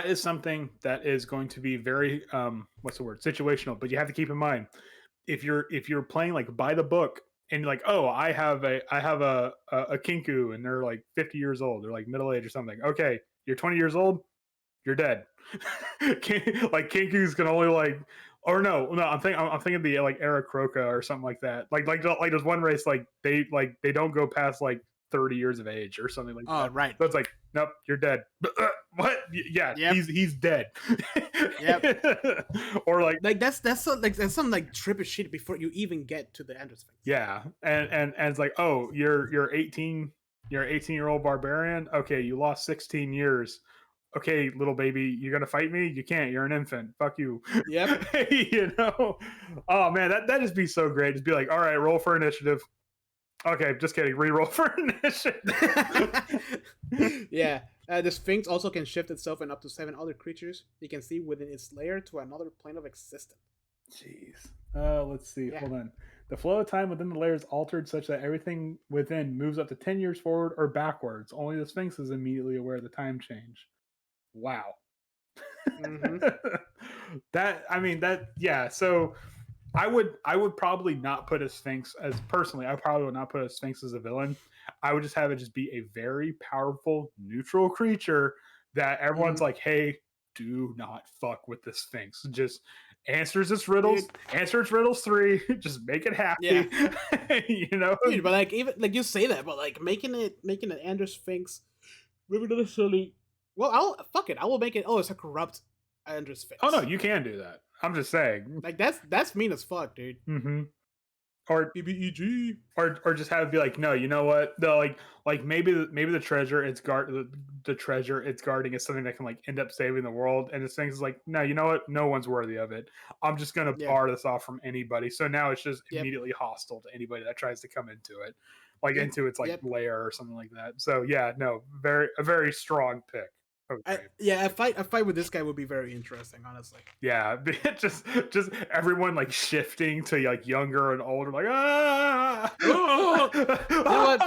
is something that is going to be very what's the word, situational. But you have to keep in mind, if you're playing like by the book and you're like, oh, I have a kinku and they're like 50 years old, they're like middle age or something. Okay, you're 20 years old, you're dead. Like kinkus can only like, or no, I'm thinking of the like Aarakocra or something like that. Like there's one race like they don't go past like 30 years of age or something like that. Right. So it's like, nope, you're dead. What? Yeah, yep. He's dead. Yep. Or like that's some like trippy shit before you even get to the Andrew Sphinx. Yeah, and it's like, oh, you're 18, you're an 18-year-old barbarian. Okay, you lost 16 years. Okay, little baby, you're gonna fight me? You can't. You're an infant. Fuck you. Yep. Oh man, that just be so great. Just be like, all right, roll for initiative. Okay, just kidding. Reroll for initiative. Yeah. The Sphinx also can shift itself and up to 7 other creatures you can see within its layer to another plane of existence. Jeez. Let's see. Yeah. Hold on. The flow of time within the layer is altered such that everything within moves up to 10 years forward or backwards. Only the Sphinx is immediately aware of the time change. Wow. Mm-hmm. Yeah. So I would probably not put a Sphinx as personally. I probably would not put a Sphinx as a villain. I would just have it just be a very powerful neutral creature that everyone's like, hey, do not fuck with the Sphinx. Just answers its riddles, answer its riddles 3, just make it happy. Yeah. Dude, but like even like you say that, but like making it Andrew Sphinx, maybe not necessarily. Well, I will make it. Oh, it's a corrupt Andrew Sphinx. Oh no, you can do that. I'm just saying. Like that's mean as fuck, dude. Mm-hmm. Or BBEG. Or just have it be like, no, you know what? The like maybe the treasure the treasure it's guarding is something that can like end up saving the world, and this thing is like, no, you know what? No one's worthy of it. I'm just gonna bar this off from anybody. So now it's just immediately hostile to anybody that tries to come into it, like into its like lair or something like that. So yeah, no, a very strong pick. Okay. A fight with this guy would be very interesting, honestly. Yeah, just everyone like shifting to like younger and older, like ah. You know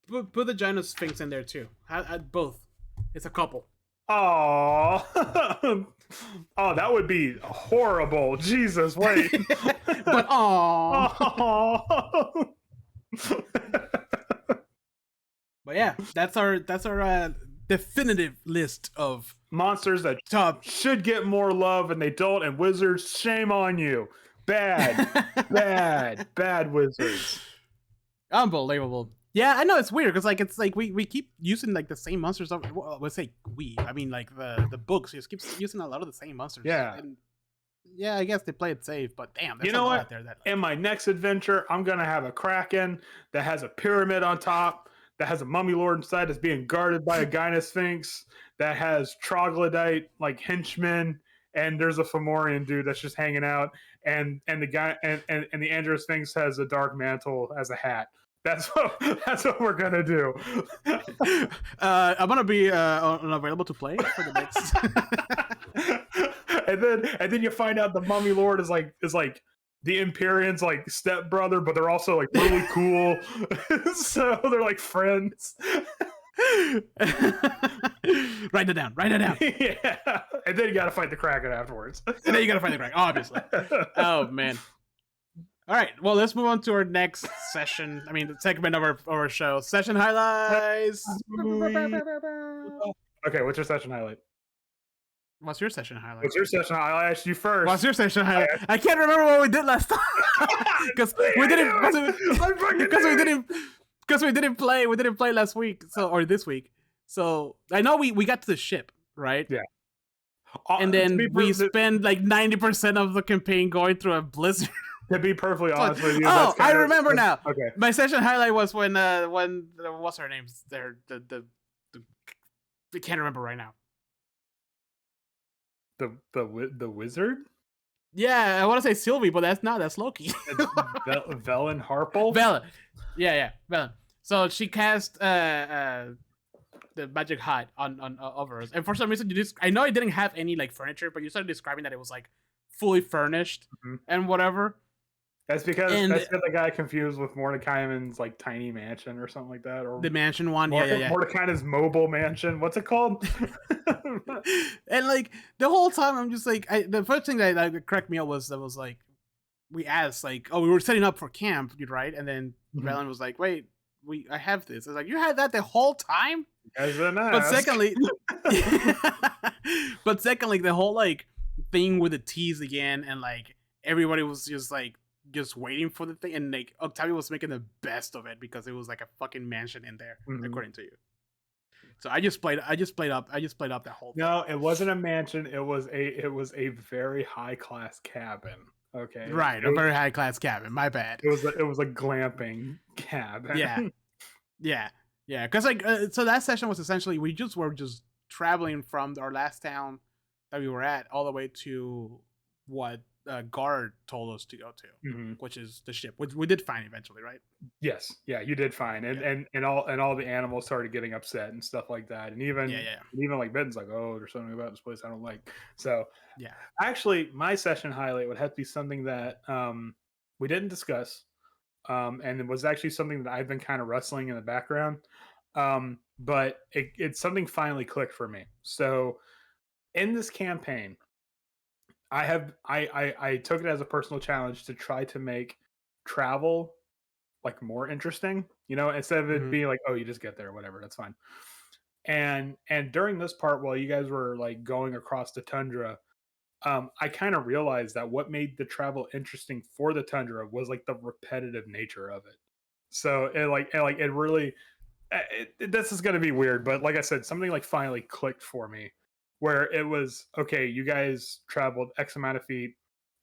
what? Put the Gyno Sphinx in there too. Both. It's a couple. Oh, oh, that would be horrible. Jesus, wait. But But yeah, that's our definitive list of monsters that should get more love and they don't, and wizards, shame on you. Bad wizards. Unbelievable. Yeah, I know it's weird because like it's like we keep using like the same monsters. Well, let's say I mean like the books just keeps using a lot of the same monsters. Yeah. And yeah, I guess they play it safe, but damn, You there's a know lot what? out there that like. In my next adventure, I'm gonna have a kraken that has a pyramid on top, that has a mummy lord inside that's being guarded by a gyne sphinx, that has troglodyte like henchmen, and there's a Fomorian dude that's just hanging out, and the guy and the Andro Sphinx has a dark mantle as a hat. That's what we're gonna do. I'm gonna be unavailable to play for the next. and then you find out the mummy lord is like the Empyrean's like stepbrother, but they're also like really cool. So they're like friends. Write it down. Write it down. Yeah. And then you gotta fight the Kraken afterwards. And then you gotta find the Kraken, obviously. Oh man. All right. Well, let's move on to our next session. I mean, the segment of our show. Session highlights. Okay, what's your session highlight? What's your session highlight? What's your session highlight? I asked you first. What's your session highlight? I can't remember what we did last time because we didn't play last week, or this week. So I know we got to the ship, right? Yeah. And then we spend like 90% of the campaign going through a blizzard. To be perfully honest with you, I remember now. Okay. My session highlight was when what's her name? There the I can't remember right now. The wizard? Yeah, I want to say Sylvie, but that's Loki. Velen Harple? Velen. Yeah, Velen. So she cast the magic hut on over us, and for some reason I know it didn't have any like furniture, but you started describing that it was like fully furnished and whatever. That's because the guy confused with Mordecaiman's like tiny mansion or something like that, or the mansion one. Yeah. Mordecaiman's mobile mansion. What's it called? And like the whole time, I'm just like, the first thing that cracked me up was like, we asked like, oh, we were setting up for camp, right? And then Velen was like, wait, I have this. I was like, you had that the whole time? But secondly, the whole like thing with the teas again, and like everybody was just waiting for the thing, and like Octavio was making the best of it because it was like a fucking mansion in there, according to you. So I just played up that whole thing. No, it wasn't a mansion. It was a very high class cabin. Okay. Right, a very high class cabin. My bad. It was a glamping cabin. Yeah. Because like so that session was essentially we were just traveling from our last town that we were at all the way to what Guard told us to go to, which is the ship, which we did find eventually, right? Yes, yeah, you did find, and all the animals started getting upset and stuff like that, and even like Ben's like, oh, there's something about this place I don't like. So yeah, actually, my session highlight would have to be something that we didn't discuss, and it was actually something that I've been kind of wrestling in the background, but it's something finally clicked for me. So in this campaign, I took it as a personal challenge to try to make travel like more interesting, instead of it being like, oh, you just get there, whatever, that's fine. And during this part, while you guys were like going across the tundra, I kind of realized that what made the travel interesting for the tundra was like the repetitive nature of it. So it really, this is going to be weird, but like I said, something like finally clicked for me, where it was, okay, you guys traveled X amount of feet.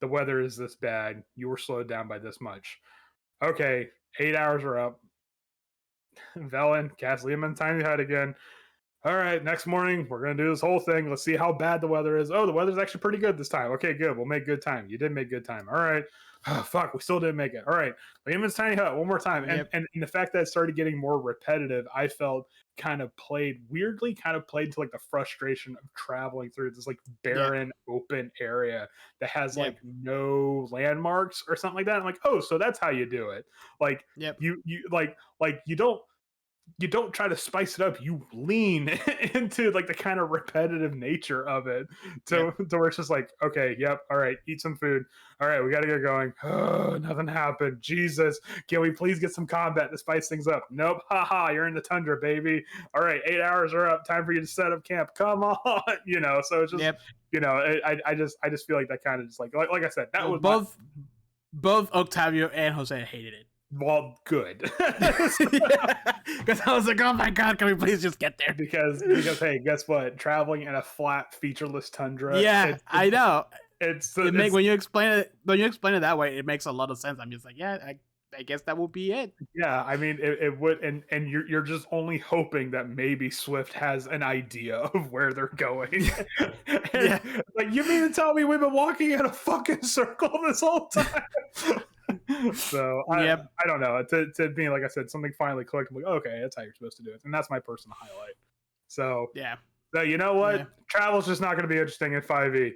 The weather is this bad. You were slowed down by this much. Okay, 8 hours are up. Velen, cast Liam in Tiny Hut again. All right, next morning, we're going to do this whole thing. Let's see how bad the weather is. Oh, the weather's actually pretty good this time. Okay, good. We'll make good time. You did make good time. All right. Oh, fuck, we still didn't make it. All right, Liam's Tiny Hut one more time. And the fact that it started getting more repetitive, I felt kind of played to like the frustration of traveling through this like barren open area that has like no landmarks or something like that. I'm like, oh, so that's how you do it. Like you don't try to spice it up. You lean into like the kind of repetitive nature of it to where it's just like, okay, yep, all right, eat some food. All right, we got to get going. Oh, nothing happened. Jesus, can we please get some combat to spice things up? Nope. Haha, you're in the tundra, baby. All right, 8 hours are up. Time for you to set up camp. Come on, So it's just, I just feel like that kind of just like I said, that was both Octavio and Jose hated it. Well, good. Because I was like, oh my god, can we please just get there? because hey, guess what? Traveling in a flat, featureless tundra. Yeah, I know. It's When you explain it that way, it makes a lot of sense. I'm just like, yeah, I guess that will be it. yeah. I mean, it would, and you're just only hoping that maybe Swift has an idea of where they're going. Yeah. Like, you mean to tell me we've been walking in a fucking circle this whole time? So Yep. I don't know. To me, like I said, something finally clicked. I'm like, okay, that's how you're supposed to do it, and that's my personal highlight. So Yeah. so you know what? Yeah. Travel's just not going to be interesting in 5e.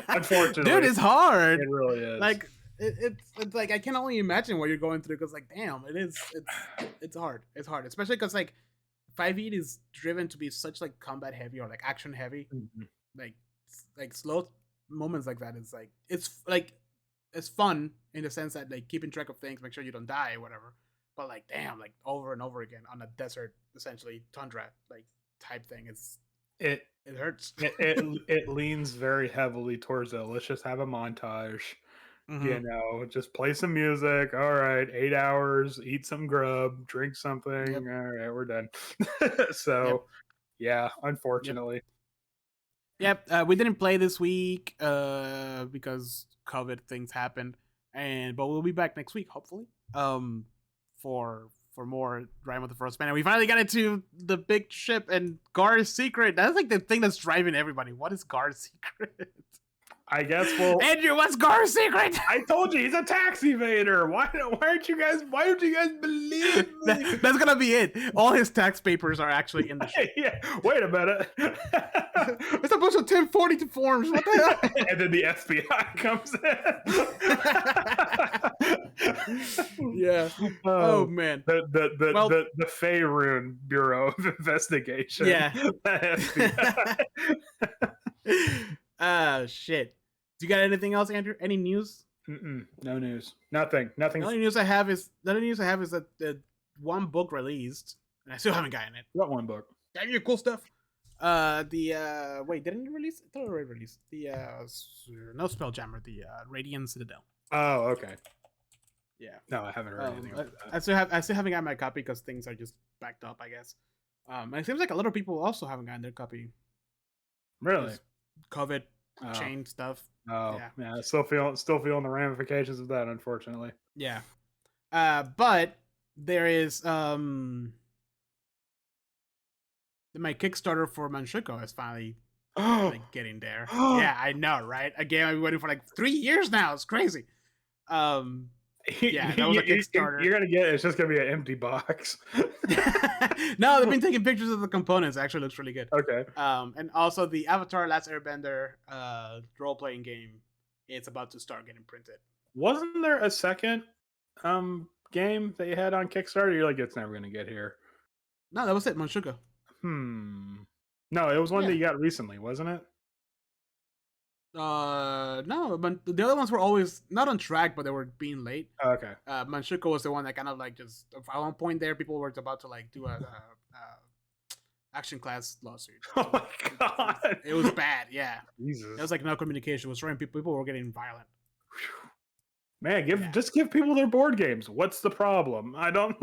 Unfortunately, Dude, it's hard. it really is. Like it's like I can only imagine what you're going through because like damn, it's hard. It's hard, especially because like 5e is driven to be such like combat heavy or like action heavy. Mhm. Like slow moments like that is like it's fun in the sense that like keeping track of things, make sure you don't die or whatever. But like damn, like over and over again on a desert, essentially tundra like type thing, It hurts. it leans very heavily towards it. Let's just have a montage. You know, just play some music. All right, 8 hours, eat some grub, drink something. Yep. All right, we're done. So, yeah, Yep. unfortunately. Yep. We didn't play this week because COVID things happened, but we'll be back next week hopefully. For more Rime of the Frost Man, and we finally got into the big ship and Gar's secret. That's like the thing that's driving everybody. What is Gar's secret? I guess we'll. Andrew, what's Gar's secret? I told you he's a tax evader. Why don't you guys believe me? That's gonna be it. All his tax papers are actually in the ship. Yeah. Wait a minute. It's a bunch of 1042 forms. What the hell? And then the FBI comes in. Yeah. Oh man. The Faerun Bureau of Investigation. Yeah. Shit. Do you got anything else, Andrew? Any news? No news. Nothing. The only news I have is that the one book released, and I still haven't gotten it. What one book? Damn, you cool stuff. Wait, didn't it release? I thought it already released. The no Spelljammer, the Radiant Citadel. Oh, okay. Yeah. No, I haven't heard anything about that. I still haven't gotten my copy because things are just backed up, I guess. And it seems like a lot of people also haven't gotten their copy. Really? COVID chain stuff. Oh, yeah. Still feeling the ramifications of that, unfortunately. Yeah. But there is my Kickstarter for Manchukuo is finally like getting there. Yeah, I know, right? Again, I've been waiting for like 3 years now. It's crazy. Yeah, that was a Kickstarter. You're gonna get it. It's just gonna be an empty box. No, they've been taking pictures of the components. It actually looks really good. Okay. And also the Avatar: Last Airbender role playing game. It's about to start getting printed. Wasn't there a second game that you had on Kickstarter? You're like, it's never gonna get here. No, that was it. Manchukuo. No, it was one that you got recently, wasn't it? No, but the other ones were always not on track, but they were being late. Oh, okay. Manchukuo was the one that kind of like just at one point there, people were about to like do a action class lawsuit. Oh my god, it was bad. Yeah, Jesus. It was like no communication. It was showing people were getting violent. Man, just give people their board games. What's the problem? I don't.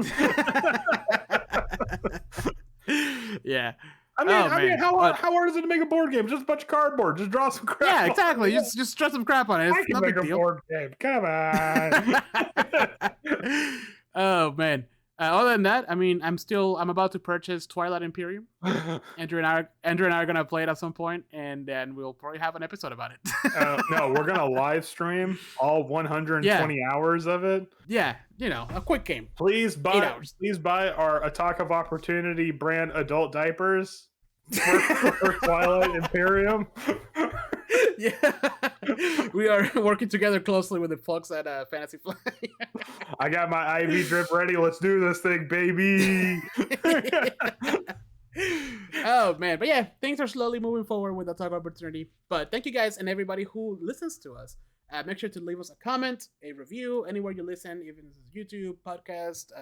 Yeah. I mean, how hard is it to make a board game? Just a bunch of cardboard. Just draw some crap. Yeah, exactly. Just draw some crap on it. It's I can make a board game. Come on. Oh man. Other than that, I mean, I'm about to purchase Twilight Imperium. Andrew and I are gonna play it at some point, and then we'll probably have an episode about it. No, we're gonna live stream all 120 hours of it. Yeah, a quick game. Please buy our Attack of Opportunity brand adult diapers for Twilight Imperium. Yeah, we are working together closely with the folks at Fantasy Flight. I got my IV drip ready. Let's do this thing, baby. Oh man, but yeah, things are slowly moving forward with Attack of Opportunity. But thank you guys and everybody who listens to us. Make sure to leave us a comment, a review, anywhere you listen, even if it's YouTube, podcast,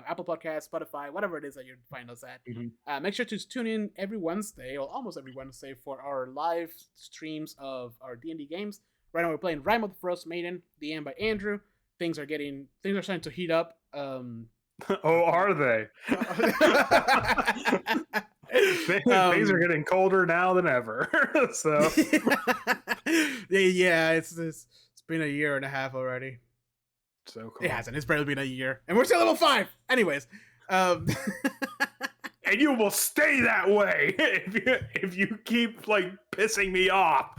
Apple Podcasts, Spotify, whatever it is that you find us at. Mm-hmm. Make sure to tune in every Wednesday, or almost every Wednesday, for our live streams of our D&D games. Right now we're playing Rime of the Frost Maiden, DM by Andrew, things are starting to heat up. Oh, are they? Things are getting colder now than ever. So yeah, it's been a year and a half already. so cool. It hasn't. It's barely been a year, and we're still level 5. Anyways, and you will stay that way if you keep like pissing me off.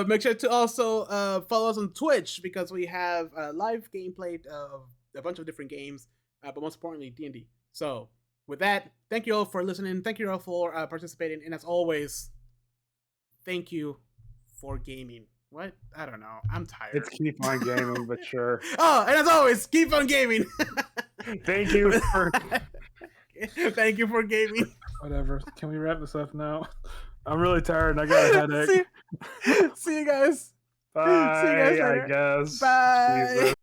Make sure to also follow us on Twitch, because we have live gameplay of a bunch of different games, but most importantly D&D. So with that, thank you all for listening, thank you all for participating, and as always, thank you for gaming. What? I don't know, I'm tired. It's keep on gaming, but sure. Oh, and as always, keep on gaming. Thank you for gaming. Whatever, can we wrap this up now? I'm really tired and I got a headache. See you guys. Bye. See you guys later. I guess. Bye. Jesus.